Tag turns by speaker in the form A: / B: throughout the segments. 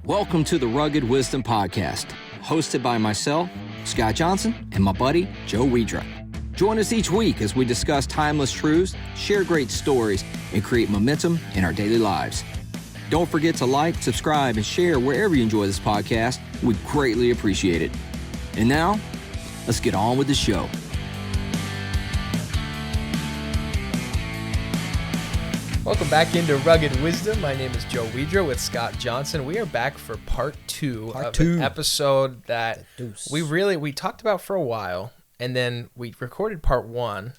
A: Welcome to the Rugged Wisdom Podcast, hosted by myself, Scott Johnson, and my buddy, Joe Widra. Join us each week as we discuss timeless truths, share great stories, and create momentum in our daily lives. Don't forget to like, subscribe, and share wherever you enjoy this podcast. We greatly appreciate it. And now, let's get on with the show.
B: Welcome back into Rugged Wisdom. My name is Joe Widra with Scott Johnson. We are back for part two of an episode that we talked about for a while, and then we recorded part one.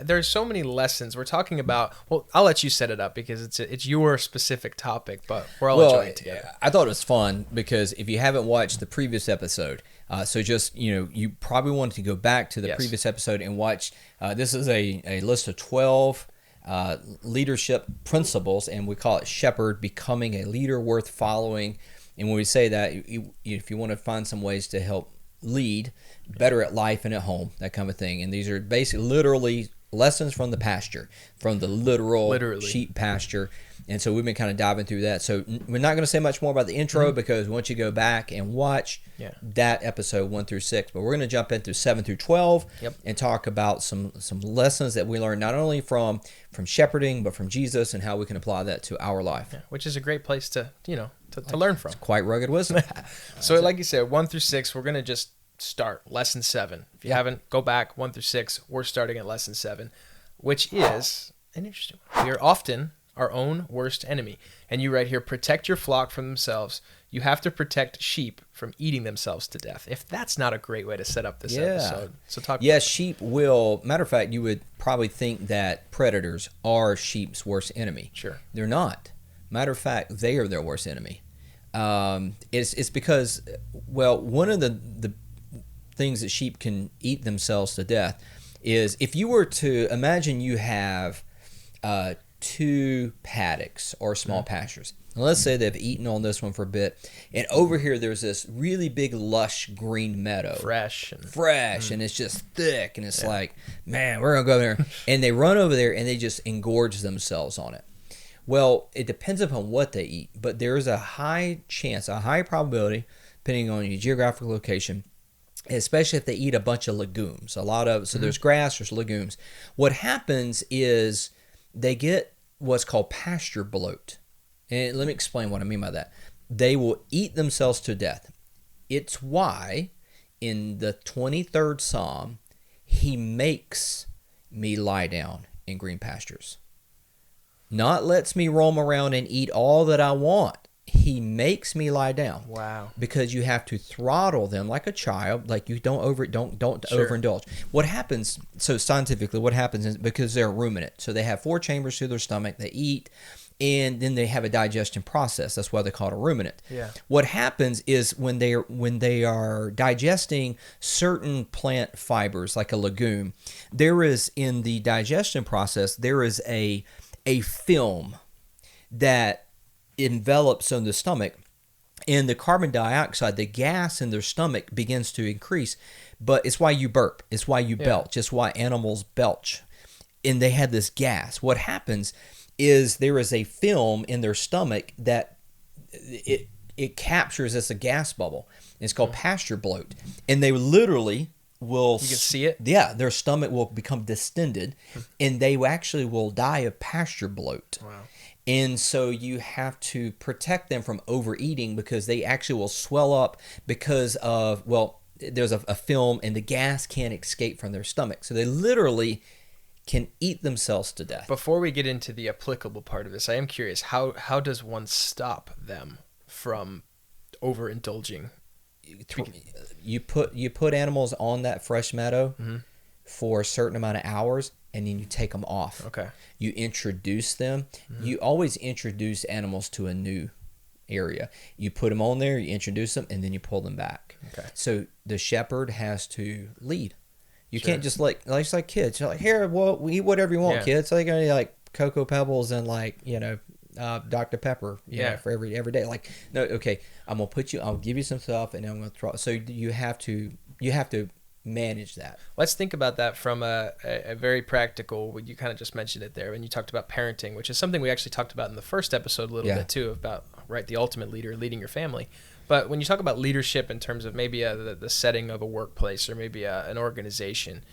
B: There's so many lessons we're talking about. Well, I'll let you set it up because it's your specific topic, but we're all enjoying it together.
C: I thought it was fun because if you haven't watched the previous episode, you probably wanted to go back to the previous episode and watch. This is a list of 12 leadership principles, and we call it Shepherd, becoming a leader worth following. And when we say that, if you want to find some ways to help lead better at life and at home, that kind of thing. And these are basically literally lessons from the pasture, from the literal sheep pasture. And so we've been kind of diving through that. So we're not going to say much more about the intro because once you go back and watch that episode 1 through 6, but we're going to jump into 7 through 12 and talk about some lessons that we learned not only from shepherding, but from Jesus and how we can apply that to our life.
B: Yeah, which is a great place to learn from.
C: It's quite rugged wisdom.
B: So like you said, 1 through 6, we're going to just start lesson 7. If you haven't, go back 1 through 6. We're starting at lesson 7, which is an interesting one. We are often our own worst enemy. And you right here, protect your flock from themselves. You have to protect sheep from eating themselves to death. If that's not a great way to set up this episode. So talk about
C: sheep will, matter of fact, you would probably think that predators are sheep's worst enemy.
B: Sure.
C: They're not. Matter of fact, they are their worst enemy. It's because, one of the things that sheep can eat themselves to death is if you were to imagine you have 2 paddocks or small pastures. Now let's say they've eaten on this one for a bit, and over here there's this really big lush green meadow, fresh, and it's just thick, and it's like, man, we're gonna go there, and they run over there and they just engorge themselves on it. Well, it depends upon what they eat, but there is a high chance, a high probability, depending on your geographic location, especially if they eat a bunch of legumes, so there's grass, there's legumes. What happens is they get what's called pasture bloat. And let me explain what I mean by that. They will eat themselves to death. It's why in the 23rd Psalm, he makes me lie down in green pastures. Not lets me roam around and eat all that I want. He makes me lie down.
B: Wow.
C: Because you have to throttle them like a child, like you don't overindulge. What happens, so scientifically, what happens is because they're a ruminant, so they have 4 chambers through their stomach, they eat, and then they have a digestion process. That's why they're called a ruminant.
B: Yeah.
C: What happens is when they are digesting certain plant fibers, like a legume, there is in the digestion process, there is a film that envelops on the stomach, and the carbon dioxide, the gas in their stomach begins to increase. But it's why you burp, it's why you belch, it's why animals belch, and they have this gas. What happens is there is a film in their stomach that it captures as a gas bubble. It's called pasture bloat, and they literally will,
B: you can see it,
C: their stomach will become distended, and they actually will die of pasture bloat.
B: Wow.
C: And so you have to protect them from overeating because they actually will swell up because of, there's a film and the gas can't escape from their stomach. So they literally can eat themselves to death.
B: Before we get into the applicable part of this, I am curious, how does one stop them from overindulging?
C: You put animals on that fresh meadow for a certain amount of hours, and then you take them off.
B: Okay.
C: You introduce them. You always introduce animals to a new area. You put them on there, you introduce them, and then you pull them back.
B: Okay.
C: So the shepherd has to lead. You can't just like kids. You're like, here, we eat whatever you want, kids. So they're gonna eat like Cocoa Pebbles and Dr. Pepper, for every day. Like, no, okay, I'll give you some stuff, and I'm gonna throw. So you have to manage that.
B: Let's think about that from a very practical, you kind of just mentioned it there when you talked about parenting, which is something we actually talked about in the first episode a little bit too, about right? The ultimate leader, leading your family. But when you talk about leadership in terms of maybe the setting of a workplace or maybe an organization,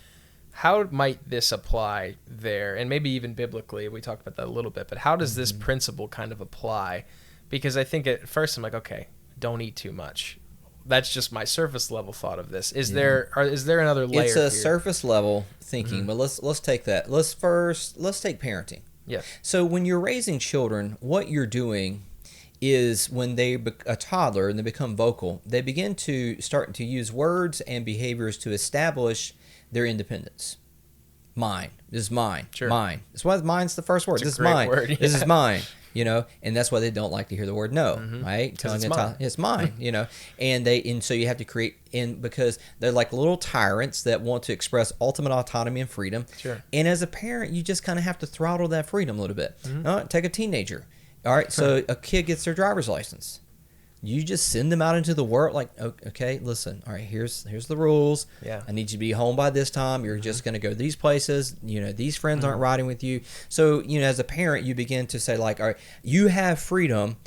B: how might this apply there? And maybe even biblically, we talked about that a little bit, but how does this principle kind of apply? Because I think at first I'm like, okay, don't eat too much. That's just my surface level thought of this. Is there another layer?
C: It's a
B: here?
C: surface level thinking, but let's take that. Let's take parenting.
B: Yes.
C: So when you're raising children, what you're doing is when they a toddler and they become vocal, they begin to start to use words and behaviors to establish their independence. Mine. This is mine.
B: Sure.
C: Mine. That's why mine's the first word.
B: It's
C: this is
B: a great
C: mine.
B: word, yeah.
C: This is mine. And that's why they don't like to hear the word no, right?
B: Because it's mine.
C: It's mine, and so you have to create because they're like little tyrants that want to express ultimate autonomy and freedom.
B: Sure.
C: And as a parent, you just kind of have to throttle that freedom a little bit. Take a teenager. All right, so a kid gets their driver's license. You just send them out into the world like, okay, listen, all right, here's the rules.
B: Yeah.
C: I need you to be home by this time. You're just going to go to these places. These friends aren't riding with you. So, as a parent, you begin to say like, all right, you have freedom,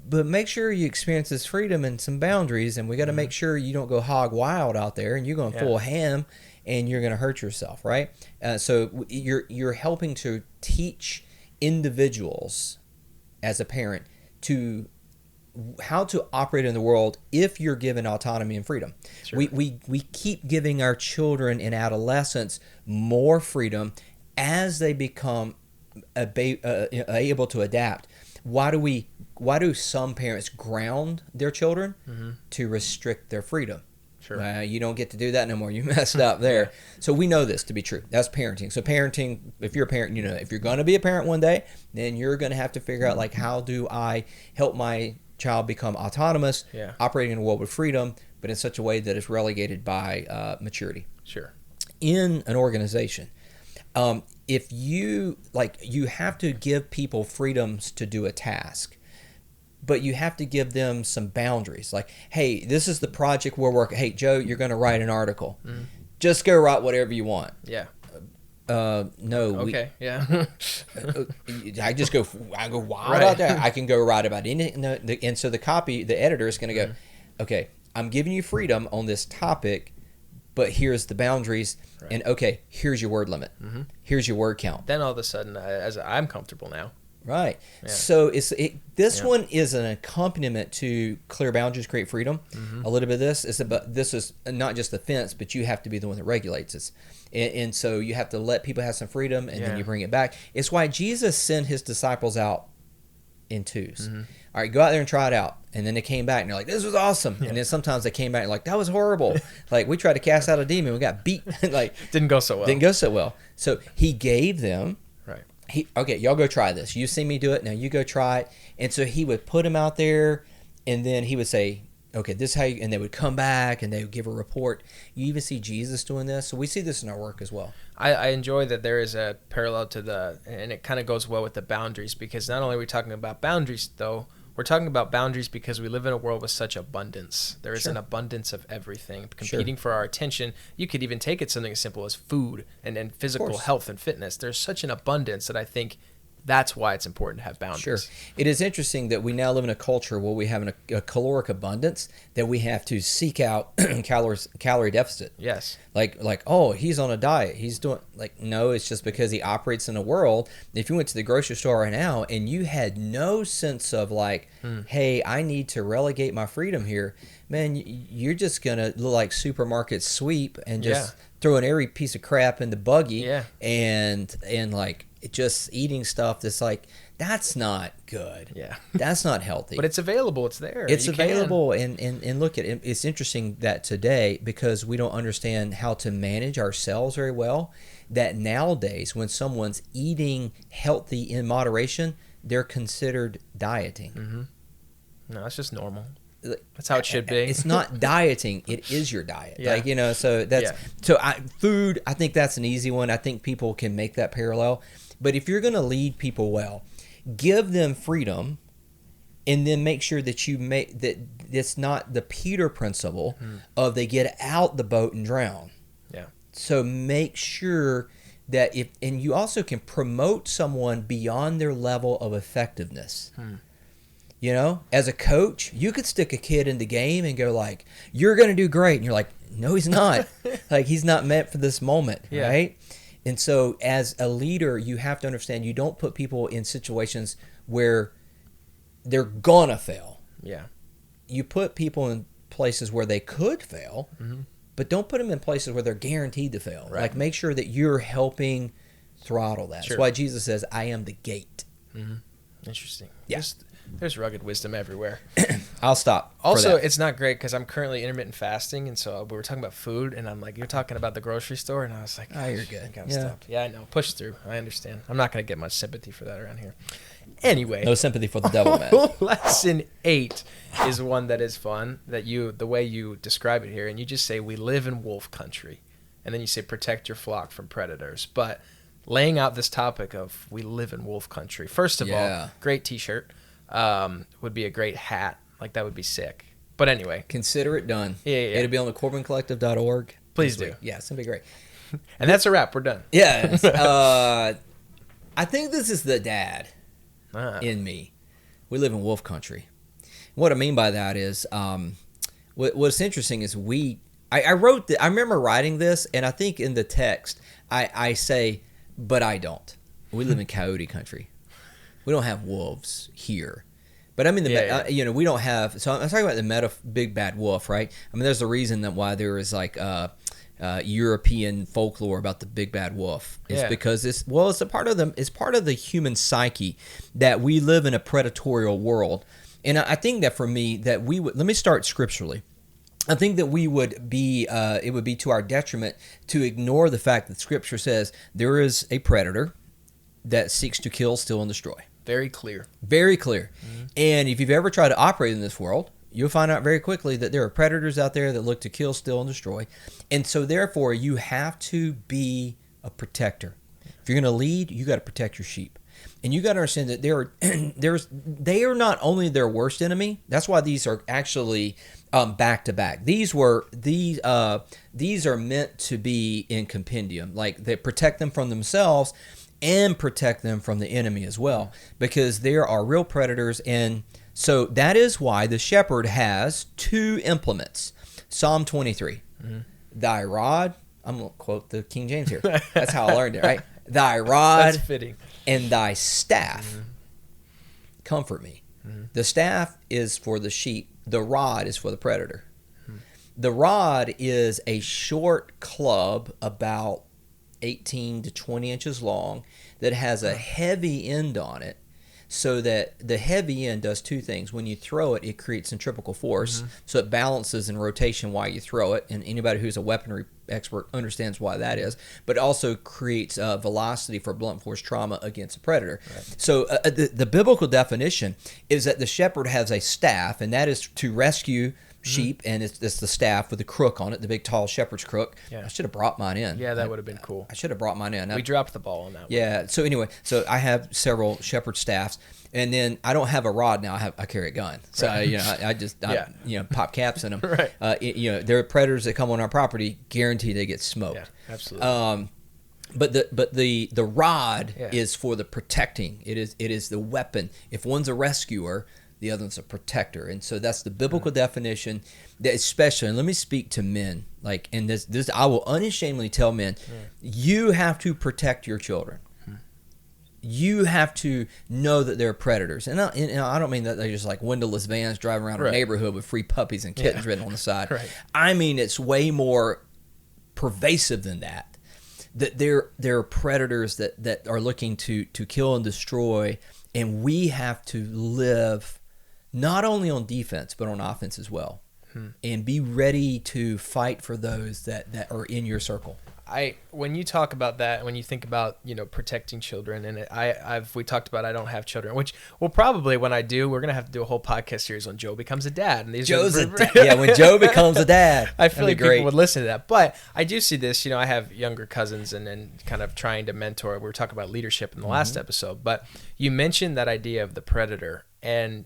C: but make sure you experience this freedom and some boundaries. And we got to make sure you don't go hog wild out there and you're going full ham and you're going to hurt yourself, right? So you're helping to teach individuals as a parent to how to operate in the world if you're given autonomy and freedom.
B: Sure.
C: We keep giving our children in adolescence more freedom as they become able to adapt. Why do some parents ground their children? To restrict their freedom?
B: Sure.
C: You don't get to do that no more. You messed up there. So we know this to be true. That's parenting. So parenting, if you're a parent, if you're going to be a parent one day, then you're going to have to figure out like, how do I help my child become autonomous, operating in a world with freedom, but in such a way that is relegated by maturity.
B: Sure.
C: In an organization, if you have to give people freedoms to do a task, but you have to give them some boundaries. Like, hey, this is the project we're working. Hey, Joe, you're going to write an article. Just go write whatever you want.
B: Yeah.
C: No.
B: Okay. Yeah.
C: I go wild out there. I can go write about anything. No, and so the editor is going to go, okay, I'm giving you freedom on this topic, but here's the boundaries. Right. And okay, here's your word limit. Here's your word count.
B: Then all of a sudden, as I'm comfortable now.
C: Right.
B: Yeah.
C: So this one is an accompaniment to clear boundaries, create freedom. A little bit of this is not just the fence, but you have to be the one that regulates it. And so you have to let people have some freedom, and then you bring it back. It's why Jesus sent his disciples out in twos. All right, go out there and try it out. And then they came back and they're like, this was awesome. And then sometimes they came back and like, that was horrible. Like, we tried to cast out a demon, we got beat. Like,
B: didn't go so well. So he gave them. Okay, y'all go try this. You see me do it, now you go try it. And so he would put them out there, and then he would say, okay, this is how you, and they would come back and they would give a report. You even see Jesus doing this. So we see this in our work as well. I enjoy that there is a parallel to and it kind of goes well with the boundaries, because not only are we talking about boundaries, though, we're talking about boundaries because we live in a world with such abundance. There is an abundance of everything competing for our attention. You could even take it something as simple as food and physical health and fitness. There's such an abundance that I think that's why it's important to have boundaries.
C: Sure. It is interesting that we now live in a culture where we have a caloric abundance that we have to seek out calorie deficit.
B: Yes.
C: Like, oh, he's on a diet. He's doing, like, no, it's just because he operates in a world. If you went to the grocery store right now and you had no sense of like, hey, I need to relegate my freedom here, man, you're just going to look like supermarket sweep and just throwing every piece of crap in the buggy and like, just eating stuff that's like, that's not good. Yeah. That's not healthy.
B: But it's available. It's there.
C: It's available. And look at it. It's interesting that today, because we don't understand how to manage ourselves very well, that nowadays when someone's eating healthy in moderation, they're considered dieting.
B: No, it's just normal. That's how it should be.
C: It's not dieting. It is your diet. Like, so that's, food, I think that's an easy one. I think people can make that parallel. But if you're going to lead people well, give them freedom, and then make sure that you make that it's not the Peter principle of they get out the boat and drown. Yeah. So make sure that and you also can promote someone beyond their level of effectiveness. You know, as a coach, you could stick a kid in the game and go like, "You're going to do great," and you're like, "No, he's not." Like, he's not meant for this moment, right? And so, as a leader, you have to understand you don't put people in situations where they're gonna fail.
B: Yeah.
C: You put people in places where they could fail, but don't put them in places where they're guaranteed to fail.
B: Right.
C: Like, make sure that you're helping throttle that.
B: Sure.
C: That's why Jesus says, "I am the gate."
B: Interesting.
C: Yeah.
B: There's rugged wisdom everywhere.
C: I'll stop.
B: Also, it's not great because I'm currently intermittent fasting, and so we were talking about food, and I'm like, "You're talking about the grocery store," and I was like,
C: "Oh, you're good."
B: I gotta stop. Yeah, I know. Push through. I understand. I'm not gonna get much sympathy for that around here. Anyway,
C: No sympathy for the devil, man.
B: Lesson 8 is one that is fun. The way you describe it here, and you just say, "We live in wolf country," and then you say, "Protect your flock from predators." But laying out this topic of "we live in wolf country," first of all, great T-shirt. Would be a great hat. Like, that would be sick. But anyway.
C: Consider it done.
B: Yeah.
C: It'll be on the CorbinCollective.org.
B: Please do.
C: Yeah, it's going to be great.
B: And that's a wrap. We're done.
C: Yeah. I think this is the dad in me. We live in wolf country. What I mean by that is, what's interesting is I wrote I remember writing this, and I think in the text, I say, but I don't. We live in coyote country. We don't have wolves here. But I mean, we don't have. So I'm talking about the big bad wolf, right? I mean, there's a reason that why there is like European folklore about the big bad wolf. It's because it's a part of it's part of the human psyche that we live in a predatorial world. And I think that for me, that we would, let me start scripturally. I think that we would be, it would be to our detriment to ignore the fact that Scripture says there is a predator that seeks to kill, steal, and destroy.
B: Very clear.
C: Very clear. And if you've ever tried to operate in this world, you'll find out very quickly that there are predators out there that look to kill, steal, and destroy. And so therefore, you have to be a protector. If you're going to lead, you got to protect your sheep. And you got to understand that they are not only their worst enemy. That's why these are actually back to back. These are meant to be in compendium. Like, they protect them from themselves and protect them from the enemy as well, because there are real predators. And so that is why the shepherd has two implements. Psalm 23, thy rod, I'm going to quote the King James here. That's how I learned it, right? Thy rod and thy staff comfort me. The staff is for the sheep. The rod is for the predator. The rod is a short club about 18 to 20 inches long that has a heavy end on it, so that the heavy end does two things. When you throw it, it creates centrifugal force, so it balances in rotation while you throw it, and anybody who's a weaponry expert understands why that is, but also creates velocity for blunt force trauma against a predator. Right. So the biblical definition is that the shepherd has a staff, and that is to rescue sheep, and it's the staff with the crook on it, the big tall shepherd's crook. I should have brought mine in.
B: Yeah, that would have been cool.
C: I should have brought mine in.
B: We dropped the ball on that one.
C: Yeah. So anyway, I have several shepherd staffs, and then I don't have a rod now. I carry a gun. So I just pop caps in them.
B: Right.
C: There are predators that come on our property, guarantee they get smoked.
B: Yeah, absolutely.
C: But the rod is for the protecting. It is the weapon. If one's a rescuer, the other one's a protector. And so that's the biblical definition. That especially, and let me speak to men. Like, and this I will unashamedly tell men, you have to protect your children. You have to know that they're predators. And I don't mean that they're just like windowless vans driving around a neighborhood with free puppies and kittens written on the side.
B: Right.
C: I mean, it's way more pervasive than that. That there are predators that are looking to kill and destroy, and we have to live not only on defense but on offense as well, and be ready to fight for those that are in your circle.
B: When you talk about that, when you think about protecting children, and we talked about I don't have children, which will probably, when I do, we're gonna have to do a whole podcast series on Joe becomes a dad, and
C: when Joe becomes a dad,
B: I feel like people would listen to that. But I do see this. I have younger cousins, and kind of trying to mentor. We were talking about leadership in the last episode, but you mentioned that idea of the predator, and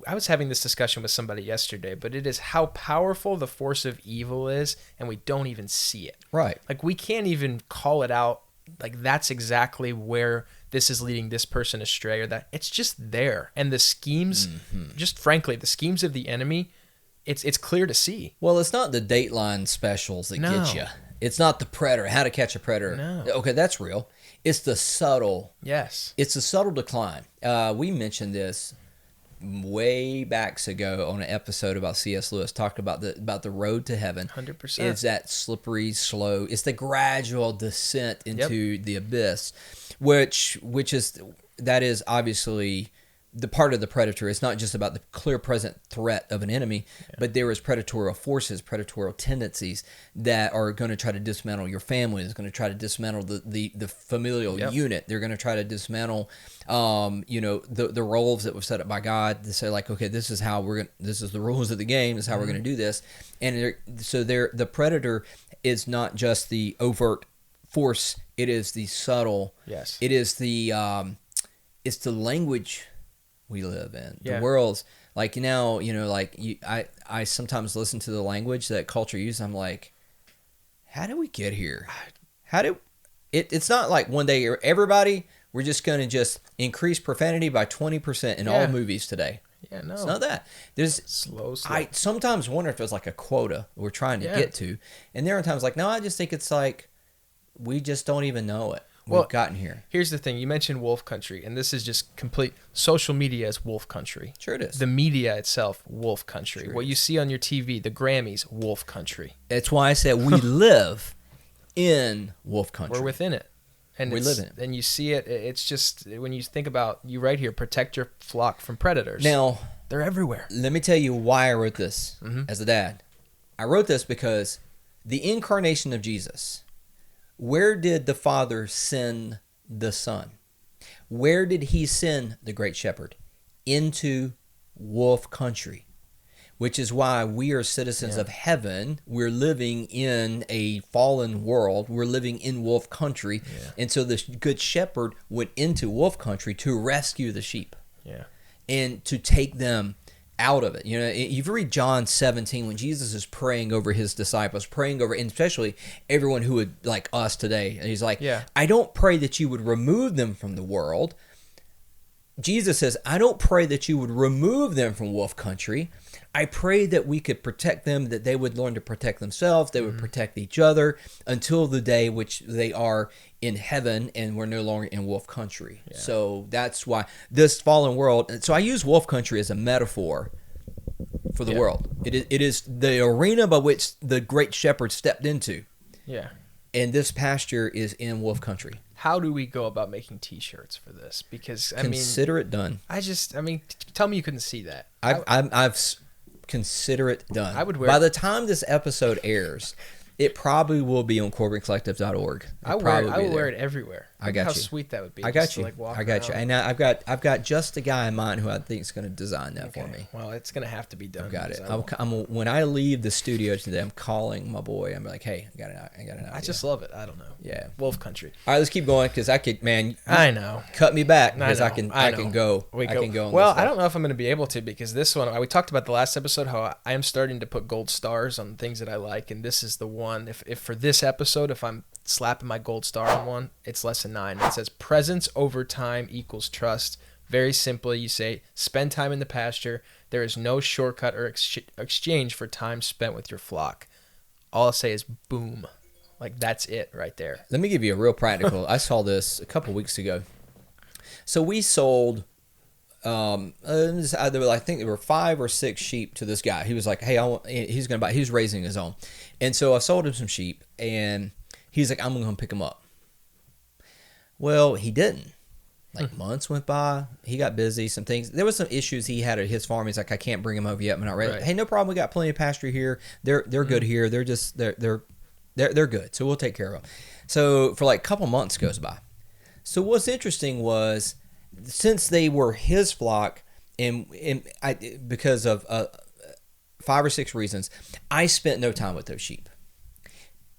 B: I was having this discussion with somebody yesterday, but it is how powerful the force of evil is, and we don't even see it.
C: Right.
B: Like, we can't even call it out like that's exactly where this is leading this person astray, or that it's just there. And the schemes, just frankly, the schemes of the enemy, it's clear to see.
C: Well, it's not the Dateline specials that get you. It's not the Predator, How to Catch a Predator.
B: No.
C: Okay, that's real. It's the subtle.
B: Yes.
C: It's the subtle decline. We mentioned this way back ago on an episode about C.S. Lewis, talked about the road to heaven.
B: 100%.
C: It's that slippery, slow. It's the gradual descent into the abyss, which is obviously the part of the predator. It's not just about the clear present threat of an enemy, but there is predatorial forces, predatorial tendencies that are going to try to dismantle your family. It's going to try to dismantle the familial unit. They're going to try to dismantle, the roles that were set up by God to say like, okay, this is how this is the rules of the game. This is how we're going to do this. And the predator is not just the overt force. It is the subtle.
B: Yes.
C: It is it's the language we live in.
B: Yeah.
C: The world's like now, I sometimes listen to the language that culture uses. I'm like, how did we get here? It's not like one day everybody, we're just going to just increase profanity by 20% in all movies today.
B: Yeah, no.
C: It's not that. There's
B: slow.
C: I sometimes wonder if it's like a quota we're trying to get to. And there are times like, no, I just think it's like, we just don't even know it. We've gotten here.
B: Here's the thing. You mentioned wolf country, and this is just complete. Social media is wolf country.
C: Sure it is.
B: The media itself, wolf country.
C: Sure
B: what you see on your TV, the Grammys, wolf country.
C: That's why I said we live in wolf country.
B: We're within it. And
C: we live in it.
B: And you see it. It's just, when you think about, you right here, protect your flock from predators.
C: Now,
B: they're everywhere.
C: Let me tell you why I wrote this as a dad. I wrote this because the incarnation of Jesus, where did the Father send the Son? Where did he send the Great Shepherd? Into wolf country, which is why we are citizens of heaven. We're living in a fallen world. We're living in wolf country. Yeah. And so the Good Shepherd went into wolf country to rescue the sheep.
B: Yeah.
C: And to take them out of it. If you read John 17, when Jesus is praying over his disciples, praying over, and especially everyone who would, like us today, and he's like, I don't pray that you would remove them from the world. Jesus says, I don't pray that you would remove them from wolf country. I pray that we could protect them, that they would learn to protect themselves, they would protect each other until the day which they are in heaven and we're no longer in wolf country. Yeah. So that's why this fallen world, so I use wolf country as a metaphor for the world. It is the arena by which the Great Shepherd stepped into.
B: Yeah.
C: And this pasture is in wolf country.
B: How do we go about making T-shirts for this? Because
C: consider it done.
B: Tell me you couldn't see that.
C: I've consider it done.
B: I would wear.
C: By the time this episode airs, it probably will be on CorbinCollective.org.
B: I would wear it everywhere.
C: I got you.
B: How sweet that would be.
C: I got you. And now I've got just a guy in mind who I think is going to design that for me.
B: Well, it's going to have to be done.
C: I've got it. When I leave the studio today, I'm calling my boy. I'm like, hey, I got an idea.
B: I just love it. I don't know.
C: Yeah.
B: Wolf country.
C: All right, let's keep going because I could, man.
B: I know.
C: Cut me back because I can go.
B: I
C: can go.
B: Well, I don't know if I'm going to be able to because this one, we talked about the last episode how I am starting to put gold stars on things that I like, and this is the one. If for this episode, if I'm slapping my gold star on one, it's lesson 9. It says presence over time equals trust. Very simply, you say spend time in the pasture. There is no shortcut or exchange for time spent with your flock. All I'll say is boom. Like that's it right there.
C: Let me give you a real practical. I saw this a couple weeks ago. So we sold I think there were 5 or 6 sheep to this guy. He was like, hey, he's going to buy, he was raising his own. And so I sold him some sheep and he's like, I'm going to pick them up. Well, he didn't. Like months went by. He got busy. Some things. There was some issues he had at his farm. He's like, I can't bring him over yet. I'm not ready. Right. Hey, no problem. We got plenty of pasture here. They're good here. They're just they're good. So we'll take care of them. So for like a couple months goes by. So what's interesting was since they were his flock, and because of 5 or 6 reasons, I spent no time with those sheep.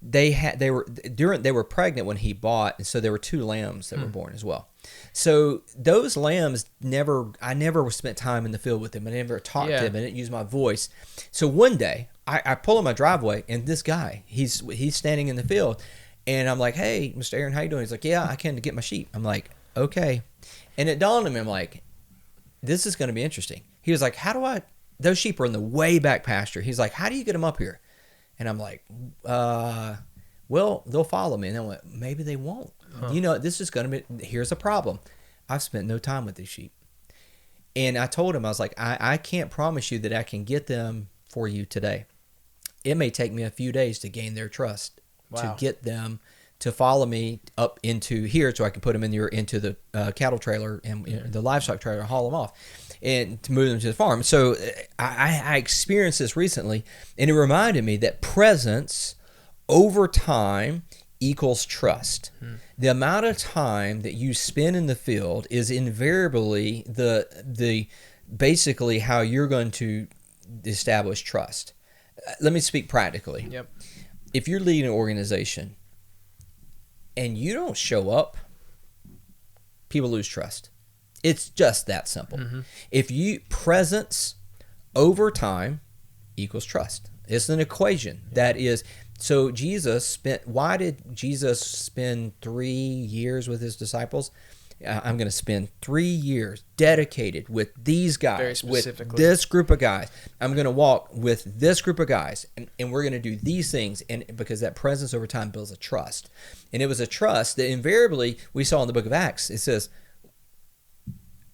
C: They were pregnant when he bought, and so there were 2 lambs that were born as well. So those lambs I never spent time in the field with them. I never talked to them. I didn't use my voice. So one day I pull in my driveway, and this guy he's standing in the field, And I'm like, hey, Mr. Aaron, how you doing? He's like, yeah, I came to get my sheep. I'm like, okay. And it dawned on me, I'm like, this is going to be interesting. He was like, those sheep are in the way back pasture. He's like, how do you get them up here? And I'm like, well, they'll follow me. And I went, maybe they won't. Huh. This is going to be, here's a problem. I've spent no time with these sheep. And I told him, I was like, I can't promise you that I can get them for you today. It may take me a few days to gain their trust, to get them to follow me up into here so I can put them into the cattle trailer and the livestock trailer and haul them off and to move them to the farm. So I experienced this recently, and it reminded me that presence over time equals trust. The amount of time that you spend in the field is invariably the basically how you're going to establish trust. Let me speak practically.
B: Yep.
C: If you're leading an organization and you don't show up, people lose trust. It's just that simple. Mm-hmm. Presence over time equals trust. It's an equation that is. So why did Jesus spend 3 years with his disciples? I'm going to spend 3 years dedicated with these guys,
B: very specifically,
C: with this group of guys. I'm going to walk with this group of guys, and we're going to do these things, and because that presence over time builds a trust. And it was a trust that invariably we saw in the book of Acts. It says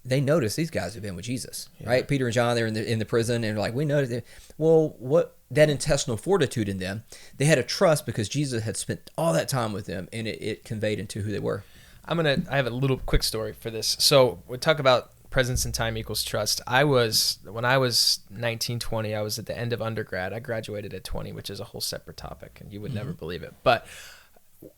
C: they noticed these guys have been with Jesus, right? Peter and John, they're in the prison, and they're like, we noticed it. Well, what that intestinal fortitude in them, they had a trust because Jesus had spent all that time with them, and it conveyed into who they were.
B: I have a little quick story for this. So we talk about presence and time equals trust. When I was 19, 20, I was at the end of undergrad. I graduated at 20, which is a whole separate topic, and you would never believe it. But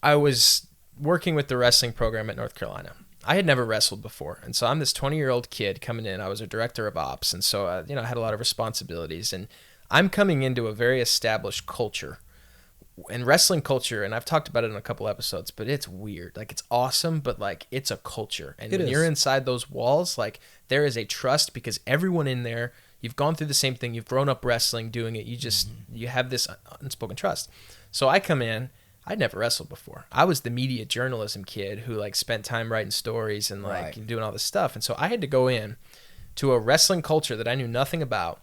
B: I was working with the wrestling program at North Carolina. I had never wrestled before, and so I'm this 20-year-old kid coming in. I was a director of ops, and so I had a lot of responsibilities, and I'm coming into a very established culture. And wrestling culture, and I've talked about it in a couple episodes, but it's weird. Like, it's awesome, but like, it's a culture. And when you're inside those walls, like, there is a trust because everyone in there, you've gone through the same thing. You've grown up wrestling, doing it. You have this unspoken trust. So I come in, I'd never wrestled before. I was the media journalism kid who like spent time writing stories and like doing all this stuff. And so I had to go in to a wrestling culture that I knew nothing about.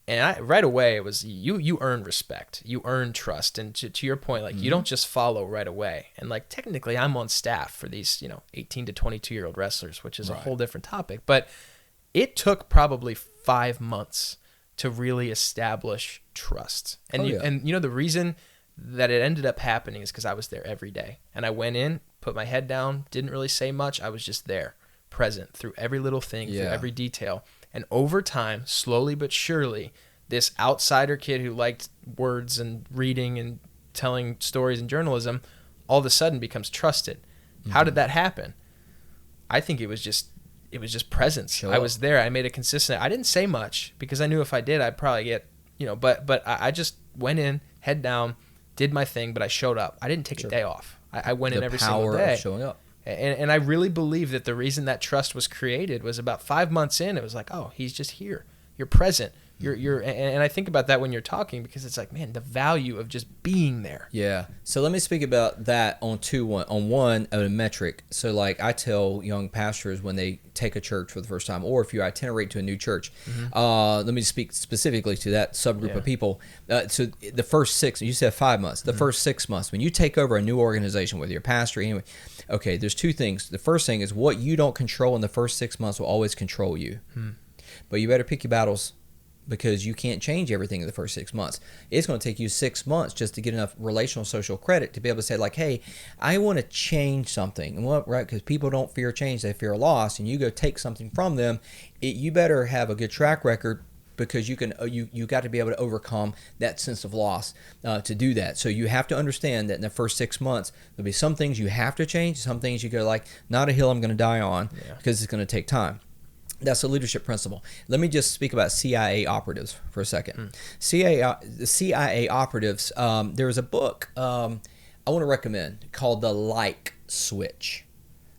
B: And right away, it was you earn respect, you earn trust, and to your point, like you don't just follow right away. And like technically, I'm on staff for these 18 to 22-year-old wrestlers, which is a whole different topic. But it took probably 5 months to really establish trust. And the reason that it ended up happening is because I was there every day, and I went in, put my head down, didn't really say much. I was just there, present through every little thing, through every detail. And over time, slowly but surely, this outsider kid who liked words and reading and telling stories and journalism all of a sudden becomes trusted. Mm-hmm. How did that happen? I think it was just presence. Sure. I was there. I made it consistent. I didn't say much because I knew if I did, I'd probably get, but I just went in, head down, did my thing, but I showed up. I didn't take a day off. I went in every single day.
C: The power of showing up.
B: And I really believe that the reason that trust was created was about 5 months in. It was like, oh, he's just here. You're present. And I think about that when you're talking because it's like, man, the value of just being there.
C: Yeah. So let me speak about that on one a metric. So like I tell young pastors when they take a church for the first time, or if you itinerate to a new church, let me speak specifically to that subgroup of people. So the first 6, you said 5 months, the first 6 months, when you take over a new organization, whether you're a pastor, anyway, okay, there's 2 things. The first thing is what you don't control in the first 6 months will always control you. But you better pick your battles, because you can't change everything in the first 6 months. It's going to take you 6 months just to get enough relational social credit to be able to say like, hey, I want to change something. And what, right? Because people don't fear change, they fear loss. And you go take something from them, you better have a good track record because you got to be able to overcome that sense of loss to do that. So you have to understand that in the first 6 months, there'll be some things you have to change, some things you go like, not a hill I'm going to die on because it's going to take time. That's a leadership principle. Let me just speak about CIA operatives for a second. The CIA operatives, there was a book I want to recommend called The Like Switch.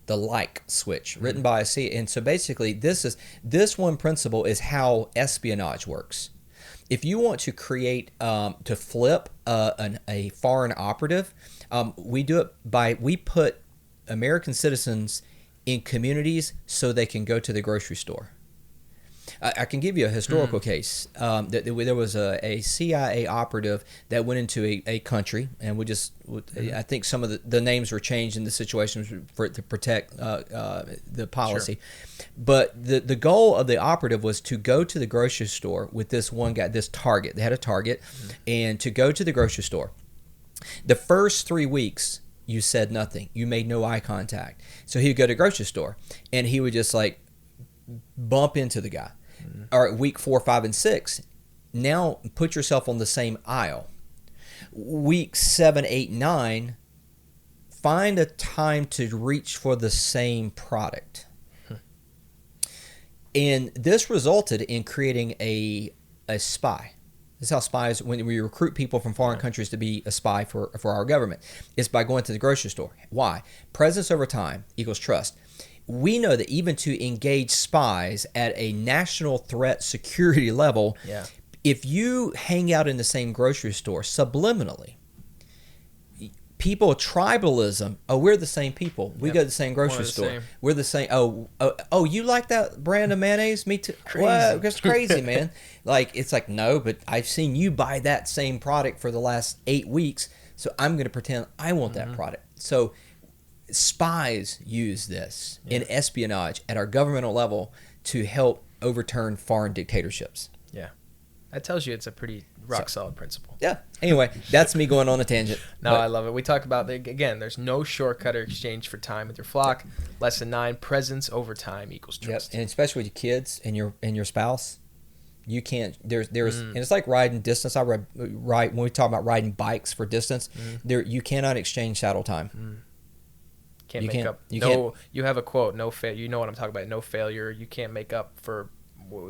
C: The Like Switch, written by a CIA. And so basically, this one principle is how espionage works. if you want to create to flip a foreign operative, we do it we put American citizens in communities so they can go to the grocery store. I can give you a historical case. There was a CIA operative that went into a country, and I think some of the names were changed in the situations to protect the policy. Sure. But the goal of the operative was to go to the grocery store with this one guy, this target. They had a target, and to go to the grocery store. The first 3 weeks, you said nothing. You made no eye contact. So he would go to the grocery store, and he would just like bump into the guy. All right, week 4, 5, and 6, now put yourself on the same aisle. Week 7, 8, 9, find a time to reach for the same product. And this resulted in creating a spy. This is how spies, when we recruit people from foreign countries to be a spy for our government, it's by going to the grocery store. Why? Presence over time equals trust. We know that even to engage spies at a national threat security level, if you hang out in the same grocery store subliminally, people, tribalism, we're the same people. We go to the same grocery store. We're the same. Oh, you like that brand of mayonnaise? Me too. Well, that's crazy, man. Like, it's like, no, but I've seen you buy that same product for the last 8 weeks, so I'm going to pretend I want that product. So spies use this in espionage at our governmental level to help overturn foreign dictatorships.
B: Yeah. That tells you it's a pretty rock-solid principle.
C: Yeah. Anyway, that's me going on a tangent.
B: No, I love it. We talk about, again, there's no shortcut or exchange for time with your flock. Lesson 9, presence over time equals trust.
C: And especially with your kids and your spouse, you can't, and it's like riding distance. When we talk about riding bikes for distance, you cannot exchange saddle time.
B: You have a quote, no fail. You know what I'm talking about. No failure. You can't make up for,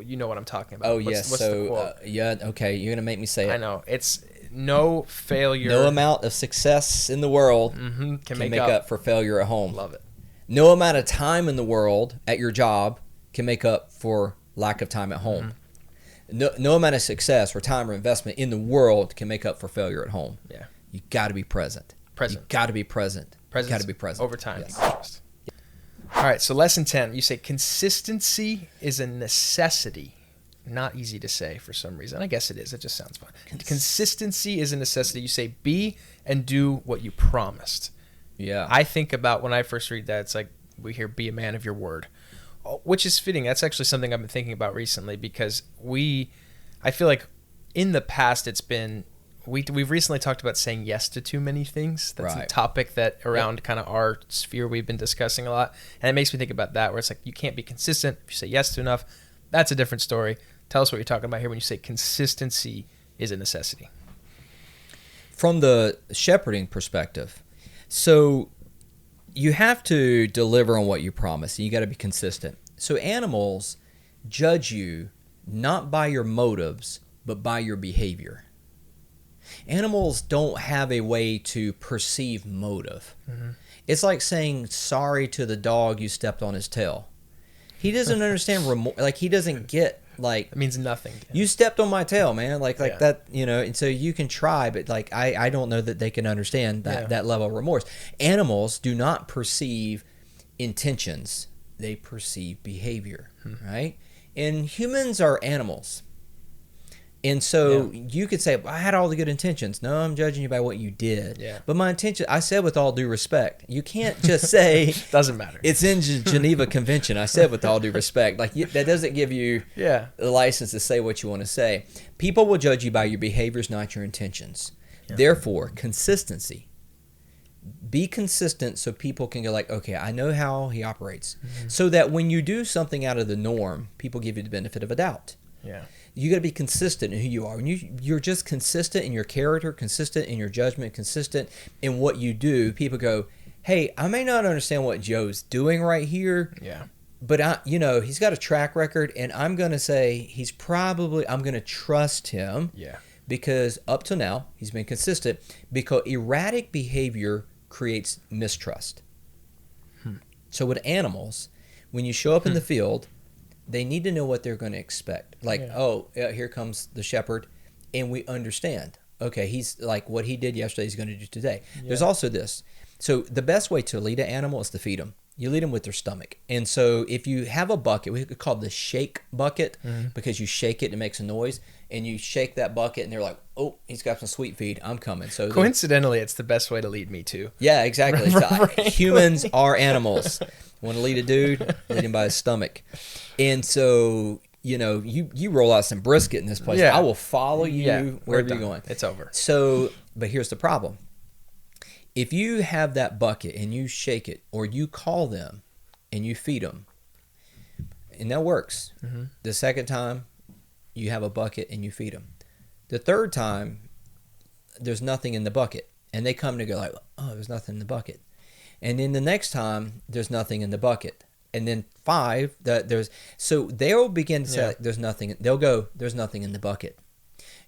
B: you know what I'm talking about.
C: Oh, yes. What's the quote? Okay. You're going to make me say it.
B: I know. It's no failure.
C: No amount of success in the world can make up for failure at home.
B: Love it.
C: No amount of time in the world at your job can make up for lack of time at home. No amount of success or time or investment in the world can make up for failure at home.
B: Yeah.
C: You got to be present. You got to be present. Got to be present.
B: Over time. Yes. All right, so lesson 10, you say consistency is a necessity. Not easy to say for some reason. I guess it is. It just sounds fun. Consistency is a necessity. You say be and do what you promised.
C: Yeah.
B: I think about when I first read that, it's like we hear be a man of your word, which is fitting. That's actually something I've been thinking about recently because I feel like in the past it's been, we've recently talked about saying yes to too many things. That's a topic that around kind of our sphere we've been discussing a lot. And it makes me think about that where it's like you can't be consistent. If you say yes to enough, that's a different story. Tell us what you're talking about here when you say consistency is a necessity.
C: From the shepherding perspective, so you have to deliver on what you promise. You got to be consistent. So animals judge you not by your motives, but by your behavior. Animals don't have a way to perceive motive. It's like saying sorry to the dog you stepped on his tail. He doesn't understand like he doesn't get like
B: it means nothing.
C: You stepped on my tail, man. Like that, you know. And so you can try, but like I don't know that they can understand that level of remorse. Animals do not perceive intentions; they perceive behavior, right? And humans are animals. And so you could say, I had all the good intentions. No, I'm judging you by what you did.
B: Yeah.
C: But my intention, I said with all due respect. You can't just say.
B: Doesn't matter.
C: It's in Geneva Convention. I said with all due respect. Like that doesn't give you the license to say what you want to say. People will judge you by your behaviors, not your intentions. Yeah. Therefore, consistency. Be consistent so people can go like, okay, I know how he operates. So that when you do something out of the norm, people give you the benefit of a doubt.
B: Yeah.
C: You got to be consistent in who you are. When you're just consistent in your character, consistent in your judgment, consistent in what you do, people go, hey, I may not understand what Joe's doing right here.
B: Yeah.
C: But he's got a track record, and I'm going to say I'm going to trust him.
B: Yeah.
C: Because up to now, he's been consistent. Because erratic behavior creates mistrust. So with animals, when you show up in the field, they need to know what they're going to expect. Like, here comes the shepherd, and we understand. Okay, he's like what he did yesterday, he's going to do today. Yeah. There's also this. So the best way to lead an animal is to feed them. You lead them with their stomach. And so if you have a bucket, we could call it the shake bucket, because you shake it and it makes a noise, and you shake that bucket and they're like, oh, he's got some sweet feed, I'm coming. So
B: coincidentally, it's the best way to lead me too.
C: Yeah, exactly. Humans are animals. Want to lead a dude, lead him by his stomach. And so, you roll out some brisket in this place. Yeah. I will follow you wherever you're going.
B: It's over.
C: So, but here's the problem. If you have that bucket and you shake it, or you call them and you feed them, and that works. Mm-hmm. The second time, you have a bucket and you feed them. The third time, there's nothing in the bucket. And they come to go like, oh, there's nothing in the bucket. And then the next time, there's nothing in the bucket. And then 5, so they'll begin to say, there's nothing. They'll go, there's nothing in the bucket.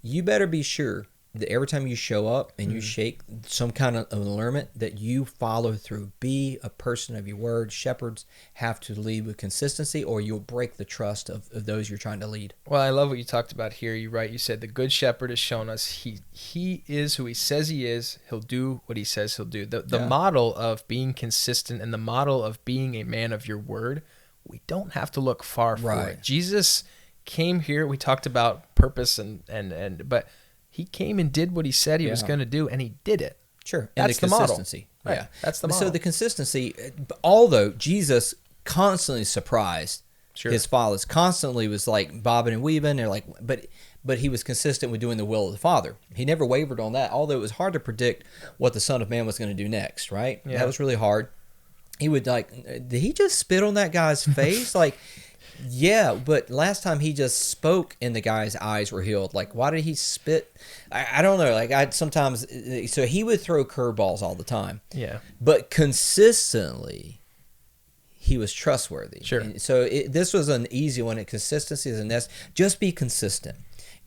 C: You better be sure that every time you show up and you shake some kind of allurement, that you follow through. Be a person of your word. Shepherds have to lead with consistency, or you'll break the trust of those you're trying to lead.
B: Well, I love what you talked about here. You're right. You said the good shepherd has shown us he is who he says he is. He'll do what he says he'll do. The model of being consistent and the model of being a man of your word, we don't have to look far for it. Jesus came here. We talked about purpose but he came and did what he said he was going to do, and he did it.
C: Sure.
B: And that's
C: the consistency.
B: Model. Right. That's the model.
C: So the consistency, although Jesus constantly surprised his followers, constantly was like bobbing and weaving. They're like, but he was consistent with doing the will of the Father. He never wavered on that, although it was hard to predict what the Son of Man was going to do next, right? Yeah. That was really hard. He would did he just spit on that guy's face? Yeah, but last time he just spoke and the guy's eyes were healed. Like, why did he spit? I don't know. So he would throw curveballs all the time.
B: Yeah.
C: But consistently, he was trustworthy.
B: Sure.
C: And so this was an easy one. Consistency is a nest. Just be consistent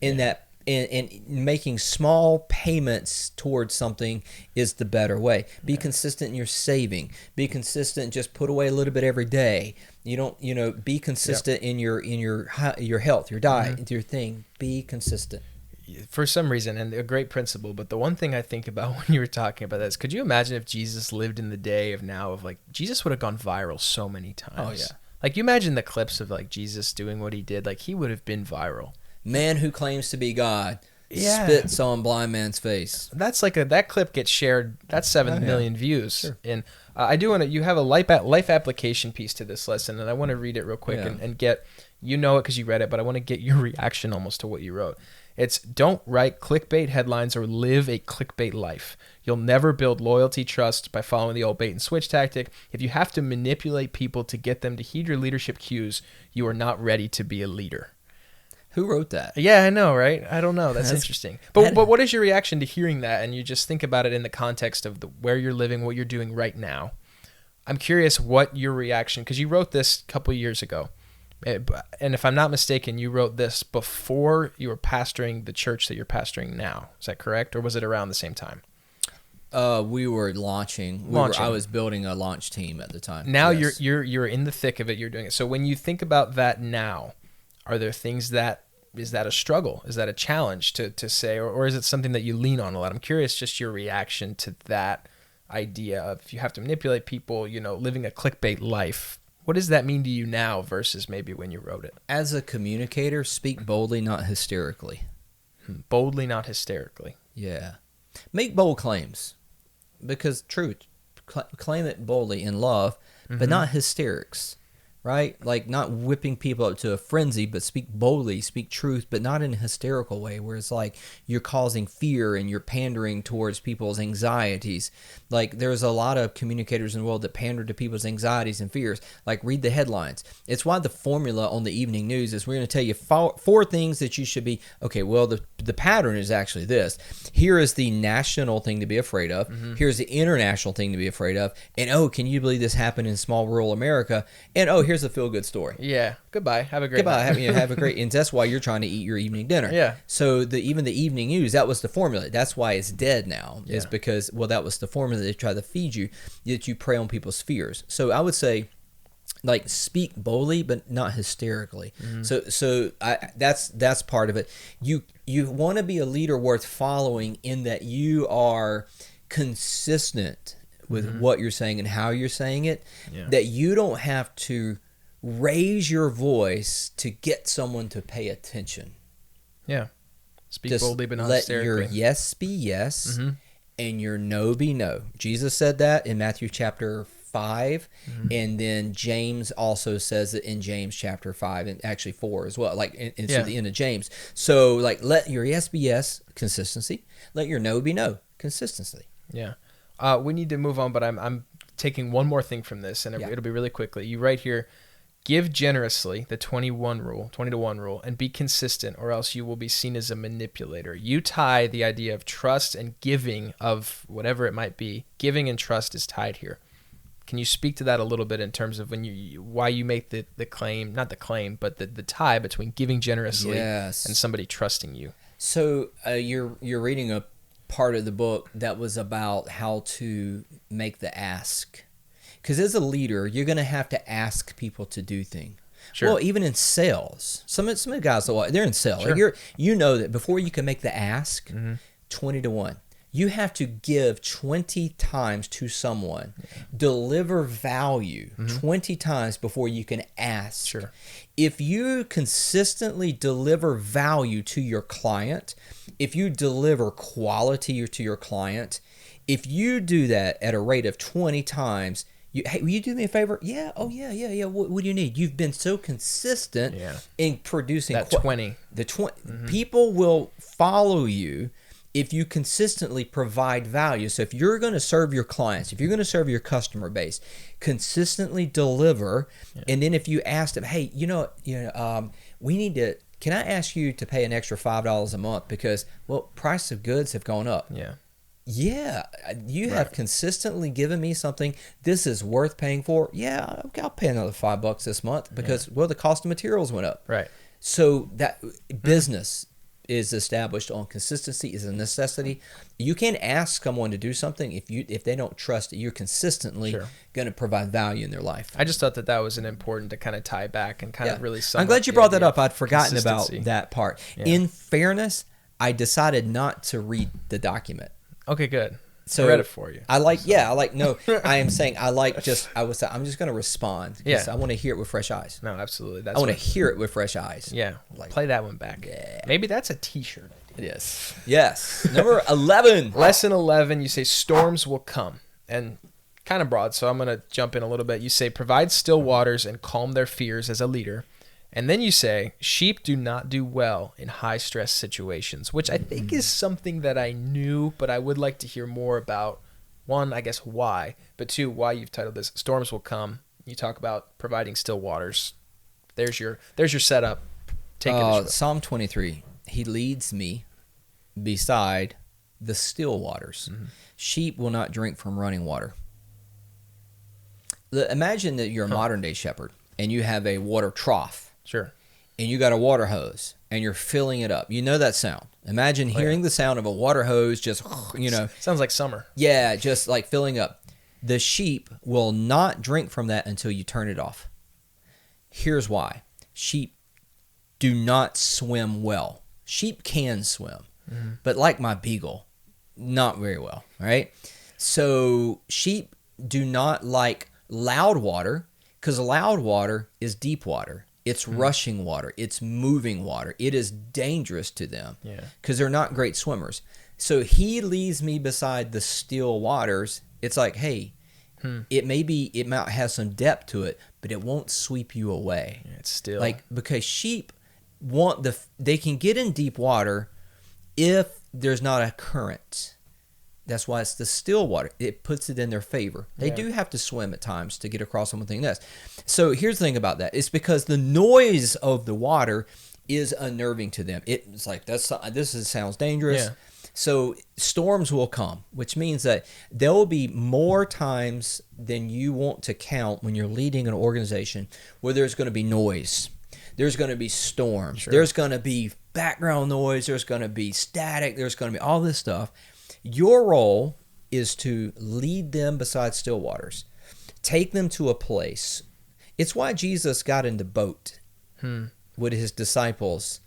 C: in that. And making small payments towards something is the better way. Be consistent in your saving. Be consistent. Just put away a little bit every day. You don't, be consistent in your health, your diet, your thing. Be consistent.
B: For some reason, and a great principle, but the one thing I think about when you were talking about this, could you imagine if Jesus lived in the day of now of Jesus would have gone viral so many times.
C: Oh yeah.
B: You imagine the clips of Jesus doing what he did, he would have been viral.
C: Man who claims to be God spits on blind man's face.
B: That's that clip gets shared. That's 7 million views.
C: Sure.
B: And I do want to. You have a life application piece to this lesson, and I want to read it real quick and get it because you read it, but I want to get your reaction almost to what you wrote. It's don't write clickbait headlines or live a clickbait life. You'll never build loyalty, trust by following the old bait and switch tactic. If you have to manipulate people to get them to heed your leadership cues, you are not ready to be a leader.
C: Who wrote that?
B: Yeah, I know, right? I don't know. That's interesting. But what is your reaction to hearing that? And you just think about it in the context of where you're living, what you're doing right now. I'm curious what your reaction, because you wrote this a couple of years ago. And if I'm not mistaken, you wrote this before you were pastoring the church that you're pastoring now. Is that correct? Or was it around the same time?
C: We were launching. I was building a launch team at the time.
B: Now you're in the thick of it. You're doing it. So when you think about that now, are there things is that a struggle? Is that a challenge to say, or is it something that you lean on a lot? I'm curious just your reaction to that idea of if you have to manipulate people, living a clickbait life. What does that mean to you now versus maybe when you wrote it?
C: As a communicator, speak boldly, not hysterically.
B: Boldly, not hysterically.
C: Yeah. Make bold claims, because truth, claim it boldly in love, but not hysterics. Right? Not whipping people up to a frenzy, but speak boldly, speak truth, but not in a hysterical way where it's you're causing fear and you're pandering towards people's anxieties. There's a lot of communicators in the world that pander to people's anxieties and fears. Read the headlines. It's why the formula on the evening news is we're going to tell you four things that you should be, okay, well, the pattern is actually this. Here is the national thing to be afraid of. Here's the international thing to be afraid of. And, can you believe this happened in small rural America? And, here's a feel-good story.
B: Yeah. Goodbye. Have a great night.
C: Have a great... And that's why you're trying to eat your evening dinner.
B: Yeah.
C: So even the evening news, that was the formula. That's why it's dead now, is because, that was the formula they try to feed you, that you prey on people's fears. So I would say like speak boldly, but not hysterically. So that's part of it. You want to be a leader worth following in that you are consistent with what you're saying and how you're saying it. Yeah. That you don't have to raise your voice to get someone to pay attention.
B: Yeah. Speak
C: Just
B: boldly, but not
C: let
B: hysterically.
C: your yes be yes and your no be no. Jesus said that in Matthew chapter 5, and then James also says it in James chapter 5, and actually 4 as well, like into the end of James. So like, let your yes be yes, consistency. Let your no be no, consistency.
B: Yeah. We need to move on, but I'm taking one more thing from this, and it'll be really quickly. You write here, give generously, the 20 to 1 rule, and be consistent, or else you will be seen as a manipulator. You tie the idea of trust and giving of whatever it might be. Giving and trust is tied here. Can you speak to that a little bit in terms of why you make the claim, not the claim, but the tie between giving generously and somebody trusting you?
C: So you're reading a part of the book that was about how to make the ask. Because as a leader, you're going to have to ask people to do things. Sure. Well, even in sales, some of the guys, they're in sales. Sure. Like you know that before you can make the ask, 20 to 1. You have to give 20 times to someone, deliver value 20 times before you can ask.
B: Sure.
C: If you consistently deliver value to your client, if you deliver quality to your client, if you do that at a rate of 20 times, hey, will you do me a favor? Yeah. Oh, yeah. What do you need? You've been so consistent in producing
B: that 20.
C: People will follow you if you consistently provide value. So if you're going to serve your clients, if you're going to serve your customer base, consistently deliver. And then if you ask them, hey, we need to, can I ask you to pay an extra $5 a month because, price of goods have gone up. Yeah, you have consistently given me something. This is worth paying for. Yeah, I'll pay another $5 this month because the cost of materials went up.
B: Right.
C: So that business is established on consistency is a necessity. You can ask someone to do something if they don't trust that you're consistently going to provide value in their life.
B: I just thought that was an important to kind of tie back and kind of really sum
C: I'm glad you brought that up. I'd forgotten about that part. Yeah. In fairness, I decided not to read the document.
B: Okay, good. So I read it for you.
C: I am saying I'm just going to respond because I want to hear it with fresh eyes.
B: No, absolutely.
C: I want to hear it with fresh eyes.
B: Yeah. Play that one back.
C: Yeah.
B: Maybe that's a t-shirt.
C: It is. Yes. Number 11.
B: Lesson 11, you say storms will come. And kind of broad, so I'm going to jump in a little bit. You say provide still waters and calm their fears as a leader. And then you say, sheep do not do well in high-stress situations, which I think is something that I knew, but I would like to hear more about. One, I guess why, but two, why you've titled this, Storms Will Come. You talk about providing still waters. There's your setup. Take it.
C: Psalm 23, he leads me beside the still waters. Sheep will not drink from running water. Imagine that you're a modern-day shepherd, and you have a water trough.
B: Sure.
C: And you got a water hose and you're filling it up. You know that sound. Imagine hearing the sound of a water hose just,
B: Sounds like summer.
C: Yeah, just like filling up. The sheep will not drink from that until you turn it off. Here's why. Sheep do not swim well. Sheep can swim, but like my beagle, not very well, right? So sheep do not like loud water because loud water is deep water. It's rushing water. It's moving water. It is dangerous to them because they're not great swimmers. So he leads me beside the still waters. It's like, hey, it might have some depth to it, but it won't sweep you away.
B: Yeah, it's still
C: because sheep they can get in deep water if there's not a current. That's why it's the still water. It puts it in their favor. They do have to swim at times to get across something else. So here's the thing about that. It's because the noise of the water is unnerving to them. It's like, sounds dangerous. Yeah. So storms will come, which means that there will be more times than you want to count when you're leading an organization where there's going to be noise. There's going to be storms. Sure. There's going to be background noise. There's going to be static. There's going to be all this stuff. Your role is to lead them beside still waters. Take them to a place. It's why Jesus got in the boat with his disciples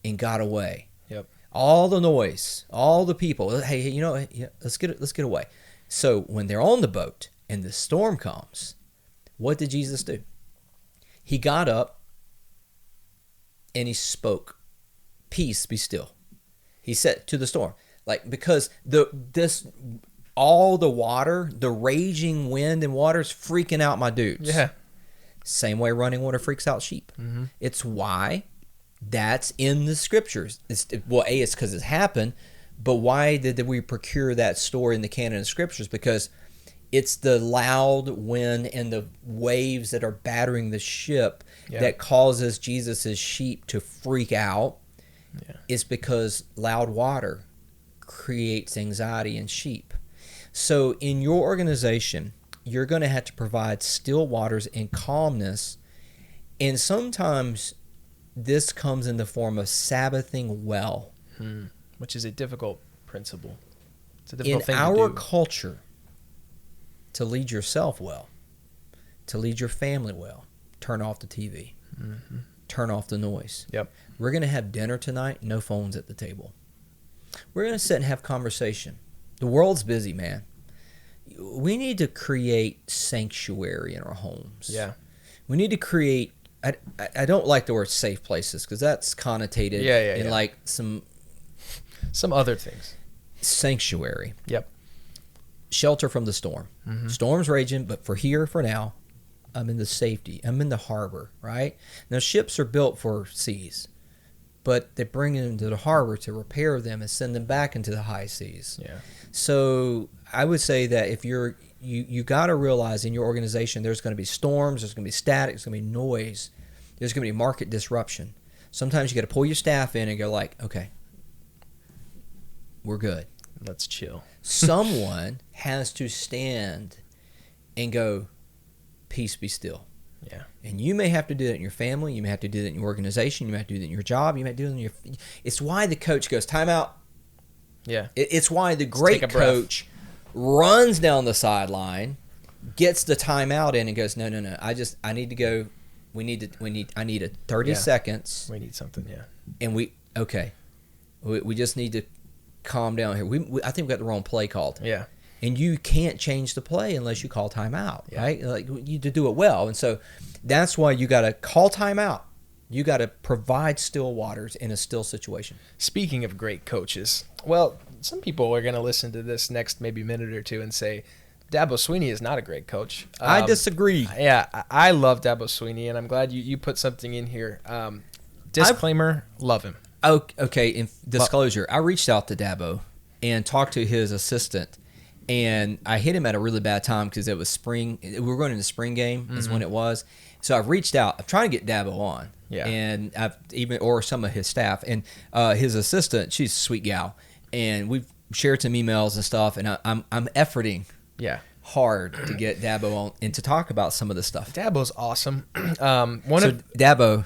C: and got away.
B: Yep.
C: All the noise, all the people. Hey, you know, let's get away. So when they're on the boat and the storm comes, what did Jesus do? He got up and he spoke, "Peace, be still." He said to the storm, like, because all the water, the raging wind and water's freaking out my dudes.
B: Yeah.
C: Same way running water freaks out sheep. Mm-hmm. It's why that's in the scriptures. It's because it happened, but why did we procure that story in the canon of scriptures? Because it's the loud wind and the waves that are battering the ship that causes Jesus' sheep to freak out. Yeah. It's because loud water creates anxiety in sheep. So in your organization, you're going to have to provide still waters and calmness. And sometimes this comes in the form of Sabbathing well.
B: Which is a difficult principle. It's a difficult thing
C: to
B: do.
C: In our culture, to lead yourself well, to lead your family well, turn off the TV. Mm-hmm. Turn off the noise.
B: Yep.
C: We're going to have dinner tonight, no phones at the table. We're going to sit and have conversation. The world's busy, man. We need to create sanctuary in our homes.
B: Yeah.
C: We need to create, I don't like the word safe places because that's connotated in like some
B: other things.
C: Sanctuary.
B: Yep.
C: Shelter from the storm. Mm-hmm. Storm's raging, but for now, I'm in the safety. I'm in the harbor, right? Now, ships are built for seas, but they bring them to the harbor to repair them and send them back into the high seas.
B: Yeah.
C: So I would say that if you got to realize in your organization there's going to be storms, there's going to be static, there's going to be noise, there's going to be market disruption. Sometimes you got to pull your staff in and go like, okay, we're good.
B: Let's chill.
C: Someone has to stand and go, peace, be still.
B: Yeah. And
C: you may have to do that in your family. You may have to do that in your organization. You may have to do that in your job. You may do it in your... It's why the coach goes, time out.
B: Yeah.
C: It's why the great coach runs down the sideline, gets the timeout in and goes, no. I need to go. I need a 30 seconds.
B: We need something, yeah.
C: And we just need to calm down here. I think we got the wrong play called.
B: Yeah.
C: And you can't change the play unless you call timeout, right? Like you to do it well. And so that's why you got to call timeout. You got to provide still waters in a still situation.
B: Speaking of great coaches, well, some people are going to listen to this next maybe minute or two and say, Dabo Swinney is not a great coach.
C: I disagree.
B: Yeah, I love Dabo Swinney, and I'm glad you put something in here. Disclaimer, love him.
C: Okay, in disclosure, I reached out to Dabo and talked to his assistant. And I hit him at a really bad time because it was spring. We were going into spring game is when it was. So I reached out. I'm trying to get Dabo on.
B: Yeah.
C: And or some of his staff. And his assistant, she's a sweet gal. And we've shared some emails and stuff. And I'm efforting hard to get Dabo on and to talk about some of this stuff.
B: Dabo's awesome.
C: Dabo,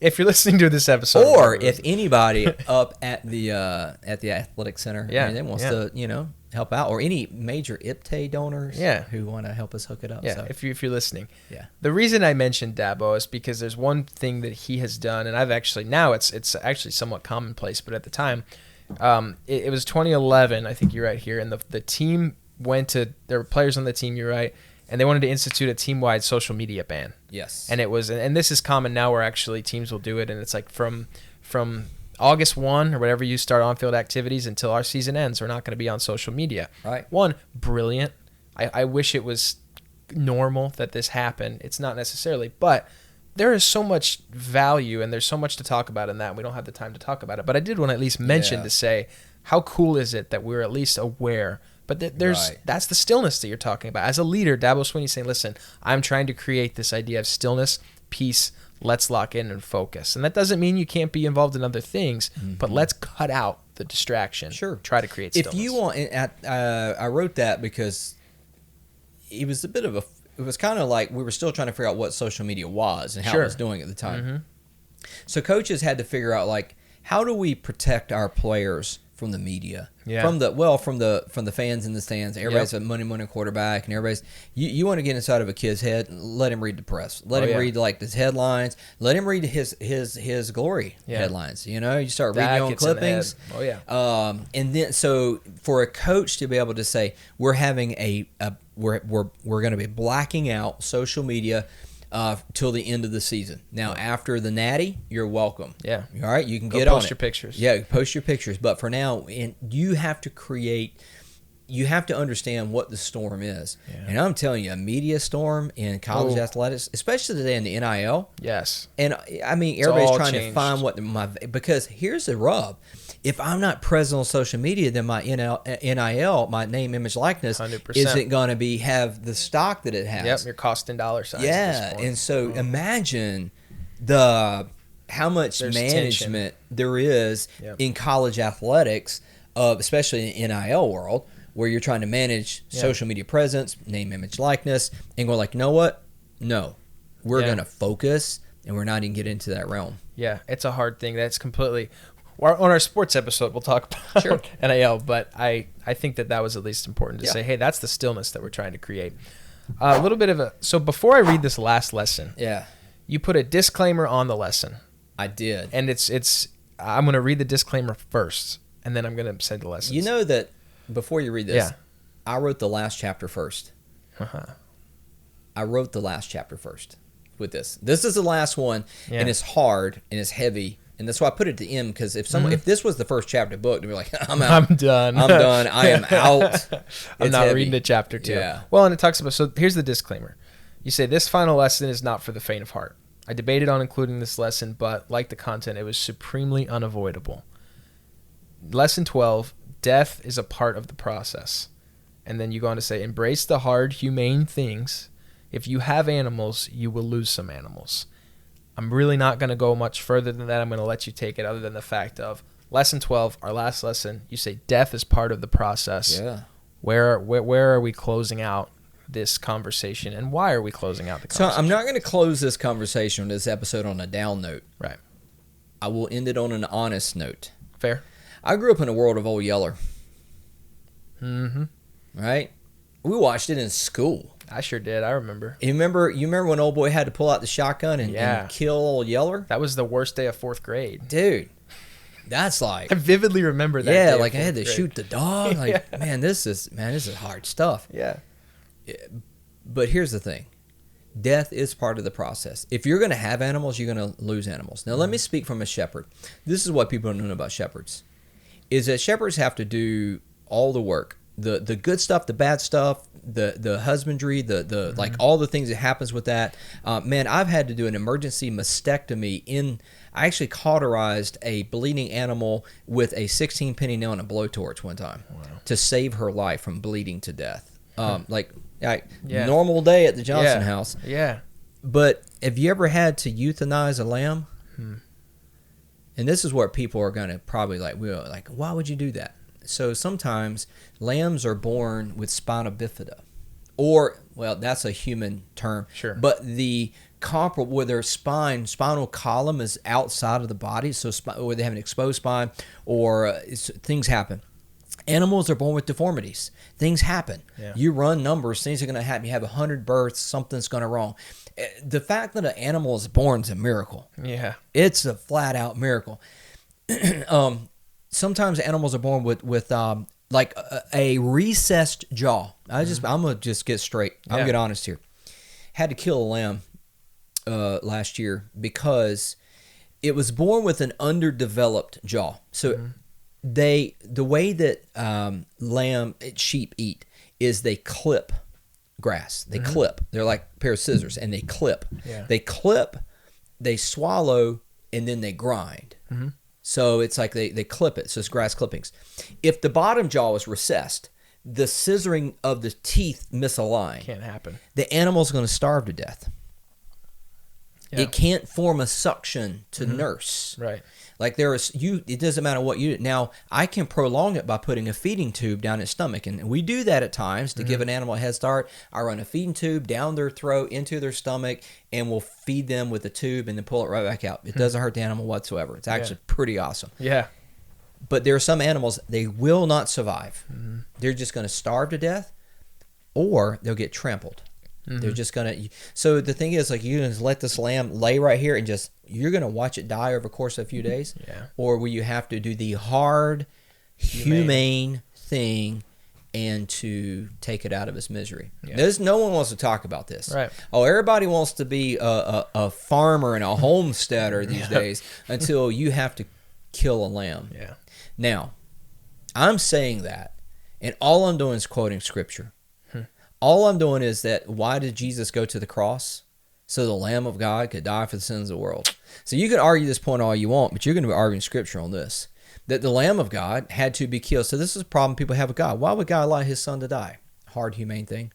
B: if you're listening to this episode,
C: or if anybody up at the athletic center, they wants to help out, or any major IPTAY donors who want to help us hook it up.
B: Yeah, so. if you're listening. Yeah. The reason I mentioned Dabo is because there's one thing that he has done, and I've actually, now it's actually somewhat commonplace, but at the time, it was 2011, I think you're right here, and the team there were players on the team, you're right, and they wanted to institute a team-wide social media ban.
C: Yes.
B: And this is common now where actually teams will do it, and it's like from August 1 or whatever you start on-field activities until our season ends, we're not going to be on social media.
C: Right.
B: One, brilliant. I wish it was normal that this happened. It's not necessarily, but there is so much value and there's so much to talk about in that, and we don't have the time to talk about it. But I did want to at least mention to say, how cool is it that we're at least aware? But that's the stillness that you're talking about. As a leader, Dabo Swinney saying, listen, I'm trying to create this idea of stillness, peace, let's lock in and focus. And that doesn't mean you can't be involved in other things, but let's cut out the distraction.
C: Sure.
B: Try to create stillness.
C: If you want, I wrote that because it was it was kind of like we were still trying to figure out what social media was and how it was doing at the time. Mm-hmm. So coaches had to figure out, like, how do we protect our players from the media,
B: Yeah.
C: from the fans in the stands. Everybody's a money quarterback, and everybody's you want to get inside of a kid's head. Let him read the press. Let him read like his headlines. Let him read his glory headlines. You know, you start reading your own clippings.
B: Oh yeah.
C: And then so for a coach to be able to say we're having we're going to be blacking out social media till the end of the season. Now, after the Natty, you're welcome.
B: Yeah.
C: All right, you can
B: Go
C: get on it.
B: Post your pictures.
C: Yeah, post your pictures. But for now, you have to understand what the storm is.
B: Yeah.
C: And I'm telling you, a media storm in college athletics, especially today in the NIL.
B: Yes.
C: And I mean, everybody's trying
B: changed.
C: to find because here's the rub. If I'm not present on social media, then my NIL, my name, image, likeness,
B: 100%.
C: isn't going to have the stock that it has.
B: Yep, you're costing dollar signs.
C: Yeah,
B: at this point.
C: and so imagine how much
B: There's
C: management there is in college athletics, especially in the NIL world, where you're trying to manage social media presence, name, image, likeness, and go like, you know what? No, we're going to focus, and we're not even get into that realm.
B: Yeah, it's a hard thing. That's completely. On our sports episode, we'll talk about NIL, but I think that was at least important to say, hey, that's the stillness that we're trying to create. A little bit of so before I read this last lesson, you put a disclaimer on the lesson.
C: I did.
B: And I'm going to read the disclaimer first, and then I'm going to say the lesson.
C: You know that before you read this, I wrote the last chapter first. I wrote the last chapter first with this. This is the last one, and it's hard, and it's heavy. And that's why I put it at the end, because if this was the first chapter of the book, they'd be like, I'm out.
B: I'm done.
C: I'm done. I am out.
B: I'm not reading to chapter 2.
C: Yeah.
B: Well, and it talks about, so here's the disclaimer. You say, this final lesson is not for the faint of heart. I debated on including this lesson, but like the content, it was supremely unavoidable. Lesson 12, death is a part of the process. And then you go on to say, embrace the hard, humane things. If you have animals, you will lose some animals. I'm really not going to go much further than that. I'm going to let you take it, other than the fact of lesson 12, our last lesson, you say death is part of the process.
C: Yeah.
B: Where are we closing out this conversation, and why are we closing out the conversation?
C: So I'm not going to close this conversation, this episode, on a down note.
B: Right.
C: I will end it on an honest note.
B: Fair.
C: I grew up in a world of Old Yeller.
B: Mm-hmm.
C: Right? We watched it in school.
B: I sure did. I remember.
C: You remember when old boy had to pull out the shotgun and kill Old Yeller?
B: That was the worst day of 4th grade.
C: Dude, that's like...
B: I vividly remember that day.
C: Yeah, like I had to shoot the dog. Like, man, this is hard stuff.
B: Yeah.
C: But here's the thing. Death is part of the process. If you're going to have animals, you're going to lose animals. Now, let me speak from a shepherd. This is what people don't know about shepherds, is that shepherds have to do all the work. The good stuff, the bad stuff, the husbandry, the like all the things that happens with that. Man, I've had to do an emergency mastectomy I actually cauterized a bleeding animal with a 16 penny nail and a blowtorch one time to save her life from bleeding to death. Normal day at the Johnson house.
B: Yeah.
C: But have you ever had to euthanize a lamb? And this is where people are going to probably why would you do that? So sometimes lambs are born with spina bifida, that's a human term.
B: Sure.
C: But the comparable where their spinal column is outside of the body, so where they have an exposed spine, or things happen. Animals are born with deformities. Things happen. Yeah. You run numbers, things are going to happen. You have 100 births, something's going to wrong. The fact that an animal is born is a miracle. Yeah. It's a flat out miracle. Sometimes animals are born with a recessed jaw. I'm gonna just get straight. I'm gonna get honest here. Had to kill a lamb last year because it was born with an underdeveloped jaw. So the way that sheep eat is they clip grass. They clip. They're like a pair of scissors, and they clip. Yeah. They clip, they swallow, and then they grind. So it's like they clip it. So it's grass clippings. If the bottom jaw is recessed, the scissoring of the teeth misalign.
B: Can't happen.
C: The animal's going to starve to death. Yeah. It can't form a suction to nurse. Right. Like it doesn't matter what you do. Now, I can prolong it by putting a feeding tube down its stomach. And we do that at times to give an animal a head start. I run a feeding tube down their throat, into their stomach, and we'll feed them with the tube and then pull it right back out. It doesn't hurt the animal whatsoever. It's actually pretty awesome. Yeah. But there are some animals, they will not survive. Mm-hmm. They're just going to starve to death, or they'll get trampled. Mm-hmm. They're just going to. So the thing is, like, you can just let this lamb lay right here and just, you're going to watch it die over the course of a few days.
B: Yeah.
C: Or will you have to do the hard, humane thing and to take it out of its misery? Yeah. No one wants to talk about this.
B: Right.
C: Oh, everybody wants to be a farmer and a homesteader these days until you have to kill a lamb.
B: Yeah.
C: Now, I'm saying that, and all I'm doing is quoting Scripture. All I'm doing is that, why did Jesus go to the cross? So the Lamb of God could die for the sins of the world. So you can argue this point all you want, but you're going to be arguing Scripture on this. That the Lamb of God had to be killed. So this is a problem people have with God. Why would God allow his son to die? Hard, humane thing.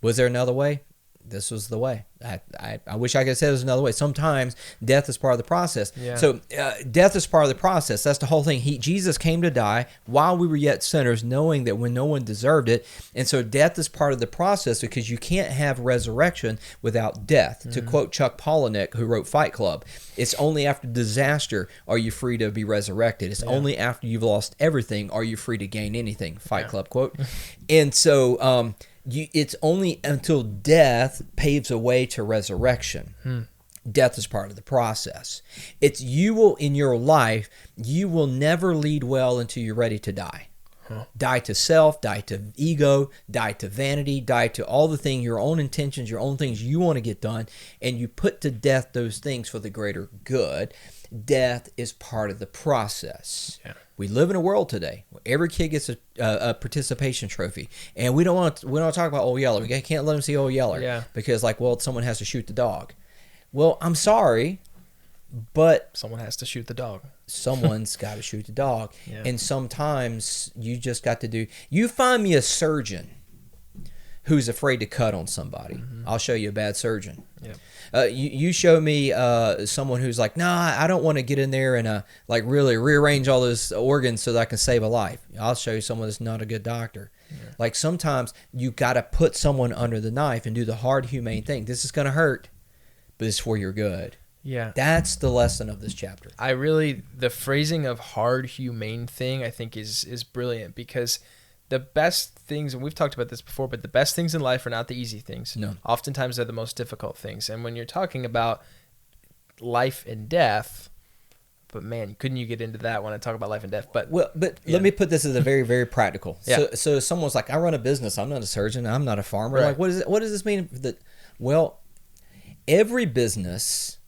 C: Was there another way? This was the way. I wish I could say there's another way. Sometimes death is part of the process.
B: Yeah.
C: So death is part of the process. That's the whole thing. Jesus came to die while we were yet sinners, knowing that when no one deserved it. And so death is part of the process, because you can't have resurrection without death. Mm-hmm. To quote Chuck Palahniuk, who wrote Fight Club, it's only after disaster are you free to be resurrected. It's only after you've lost everything are you free to gain anything. Fight Club quote. And so it's only until death paves a way to resurrection. Death is part of the process. It's in your life, you will never lead well until you're ready to die. Die to self, die to ego, die to vanity, die to all the things, your own intentions, your own things you want to get done, and you put to death those things for the greater good. Death is part of the process. Yeah. We live in a world today where every kid gets a participation trophy, and we don't want to talk about Old Yeller. We can't let them see Old Yeller because, like, well, someone has to shoot the dog. Well, I'm sorry, but
B: someone has to shoot the dog.
C: Someone's got to shoot the dog, and sometimes you just got to do. You find me a surgeon who's afraid to cut on somebody. Mm-hmm. I'll show you a bad surgeon. Yep. You show me someone who's like, nah, I don't want to get in there and like really rearrange all those organs so that I can save a life. I'll show you someone that's not a good doctor. Yeah. Like, sometimes you got to put someone under the knife and do the hard, humane thing. This is going to hurt, but it's for your good.
B: Yeah.
C: That's the lesson of this chapter.
B: The phrasing of hard, humane thing, I think is brilliant, because the best things, and we've talked about this before, but the best things in life are not the easy things.
C: No.
B: Oftentimes they're the most difficult things. And when you're talking about life and death, but man, couldn't you get into that when I talk about life and death? But
C: let me put this as a very, very practical. So someone's like, I run a business. I'm not a surgeon. I'm not a farmer. Right. Like, what does this mean? Well, every business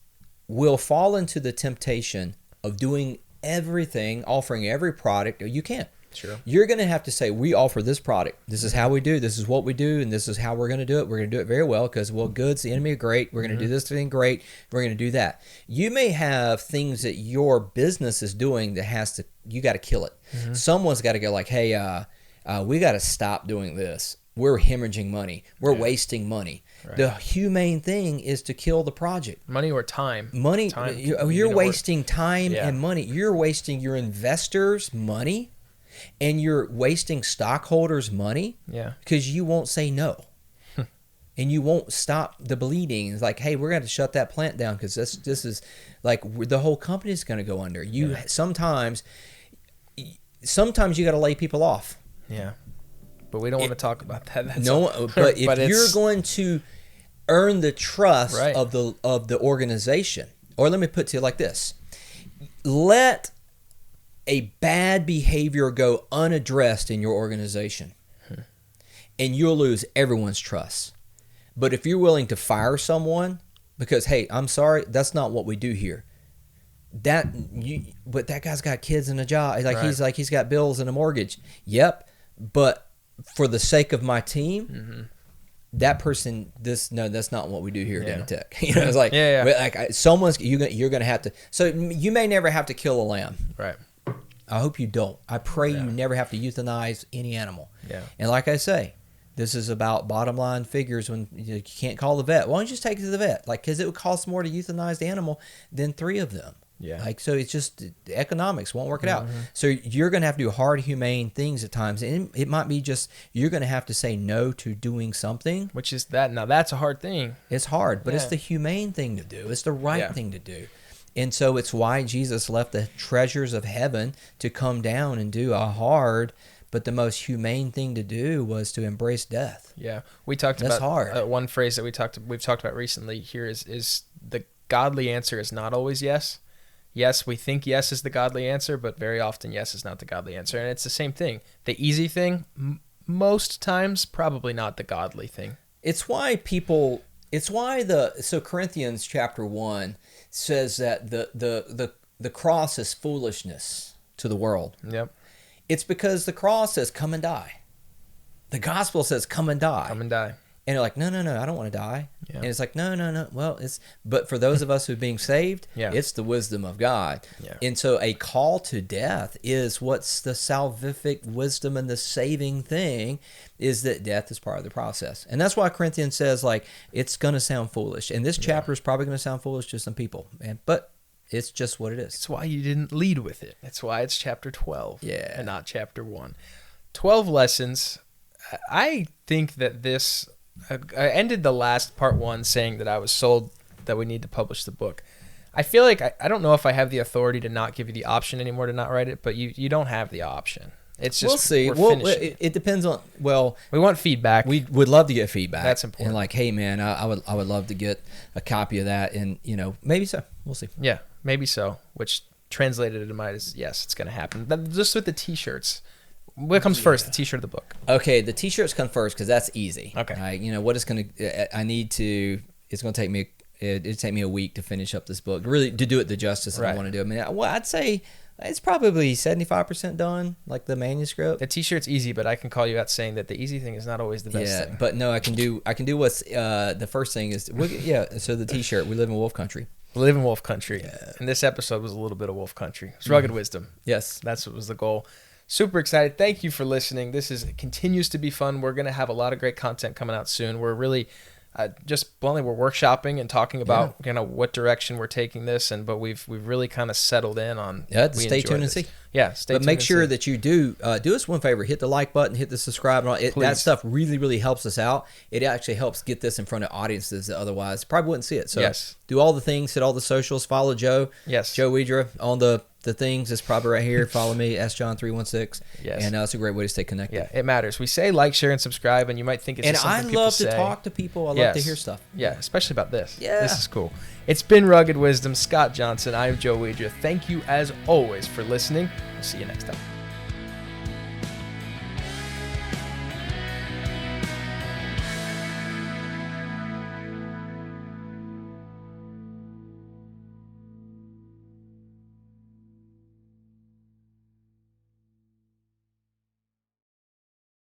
C: will fall into the temptation of doing everything, offering every product. You can't.
B: Sure.
C: You're going to have to say, we offer this product. This is how we do. This is what we do, and this is how we're going to do it. We're going to do it very well because, well, good's the enemy of great. We're going to do this thing great. We're going to do that. You may have things that your business is doing that you got to kill it. Mm-hmm. Someone's got to go like, hey, we got to stop doing this. We're hemorrhaging money. We're wasting money. Right. The humane thing is to kill the project.
B: Money or time.
C: Money. You're wasting time and money. You're wasting your investors' money. And you're wasting stockholders' money because you won't say no. And you won't stop the bleeding. It's like, hey, we're going to shut that plant down because this is like the whole company is going to go under. Sometimes you got to lay people off.
B: Yeah. But we don't want to talk about that.
C: But if you're going to earn the trust of the organization, or let me put it to you like this. Let a bad behavior go unaddressed in your organization, and you'll lose everyone's trust. But if you're willing to fire someone because, hey, I'm sorry, that's not what we do here. But that guy's got kids and a job. He's got bills and a mortgage. Yep. But for the sake of my team, that person, that's not what we do here at Dynatech. It's like, you're going to have to. So you may never have to kill a lamb.
B: Right.
C: I hope you don't. I pray you never have to euthanize any animal.
B: Yeah.
C: And like I say, this is about bottom line figures. When you can't call the vet, why don't you just take it to the vet? Like, because it would cost more to euthanize the animal than 3 of them.
B: Yeah.
C: Like, so it's just the economics won't work it out. So you're going to have to do hard, humane things at times. And it might be just, you're going to have to say no to doing something.
B: Which is that. Now that's a hard thing.
C: It's hard, but it's the humane thing to do. It's the right thing to do. And so it's why Jesus left the treasures of heaven to come down and do a hard, but the most humane thing to do was to embrace death.
B: Yeah, we talked
C: That's
B: about
C: hard.
B: One phrase that we've talked about recently here is the godly answer is not always yes. Yes, we think yes is the godly answer, but very often yes is not the godly answer. And it's the same thing. The easy thing, most times, probably not the godly thing.
C: So Corinthians chapter 1 says that the cross is foolishness to the world.
B: Yep.
C: It's because the cross says, come and die. The gospel says, come and die.
B: Come and die.
C: And you're like, no, I don't want to die.
B: Yeah.
C: And it's like, no. Well, but for those of us who are being saved, it's the wisdom of God.
B: Yeah.
C: And so a call to death is what's the salvific wisdom and the saving thing is that death is part of the process. And that's why Corinthians says, like, it's going to sound foolish. And this chapter is probably going to sound foolish to some people. But it's just what it is.
B: It's why you didn't lead with it. That's why it's chapter 12
C: and
B: not chapter 1. 12 lessons. I think that this... I ended the last part 1 saying that I was sold that we need to publish the book. I feel like I don't know if I have the authority to not give you the option anymore to not write it, but you don't have the option. It's just
C: we'll see. It depends on. Well,
B: we want feedback.
C: We would love to get feedback.
B: That's important.
C: And like, hey man, I would love to get a copy of that, and maybe so. We'll see.
B: Yeah, maybe so. Which translated into mine is yes, it's going to happen. But just with the T-shirts. What comes first, the T-shirt or the book?
C: Okay, the T-shirts come first because that's easy.
B: Okay.
C: What it's going to... I need to... It's going to take me... It'd take me a week to finish up this book, really, to do it the justice that I want to do. I mean, I'd say it's probably 75% done, like the manuscript.
B: The T-shirt's easy, but I can call you out saying that the easy thing is not always the best thing.
C: But no, I can do what's... the first thing is... so the T-shirt, we live in wolf country.
B: We live in wolf country. Yeah. And this episode was a little bit of wolf country. It's rugged wisdom.
C: Yes.
B: That's what was the goal. Super excited. Thank you for listening. This continues to be fun. We're going to have a lot of great content coming out soon. We're really just bluntly, we're workshopping and talking about what direction we're taking this, but we've really kind of settled in on.
C: Stay tuned and see.
B: Yeah, stay tuned.
C: But make sure that you do us one favor: hit the like button, hit the subscribe, and all. That stuff really, really helps us out. It actually helps get this in front of audiences that otherwise probably wouldn't see it. So do all the things, hit all the socials, follow Joe.
B: Yes,
C: Joe Widra on the things is probably right here. Follow me, SJohn316.
B: Yes.
C: And it's a great way to stay connected.
B: Yeah, it matters. We say like, share, and subscribe, and you might think it's just something people say.
C: And I love to talk to people. I love to hear stuff.
B: Yeah, especially about this.
C: Yeah.
B: This is cool. It's been Rugged Wisdom. Scott Johnson. I am Joe Widra. Thank you, as always, for listening. We'll see you next time.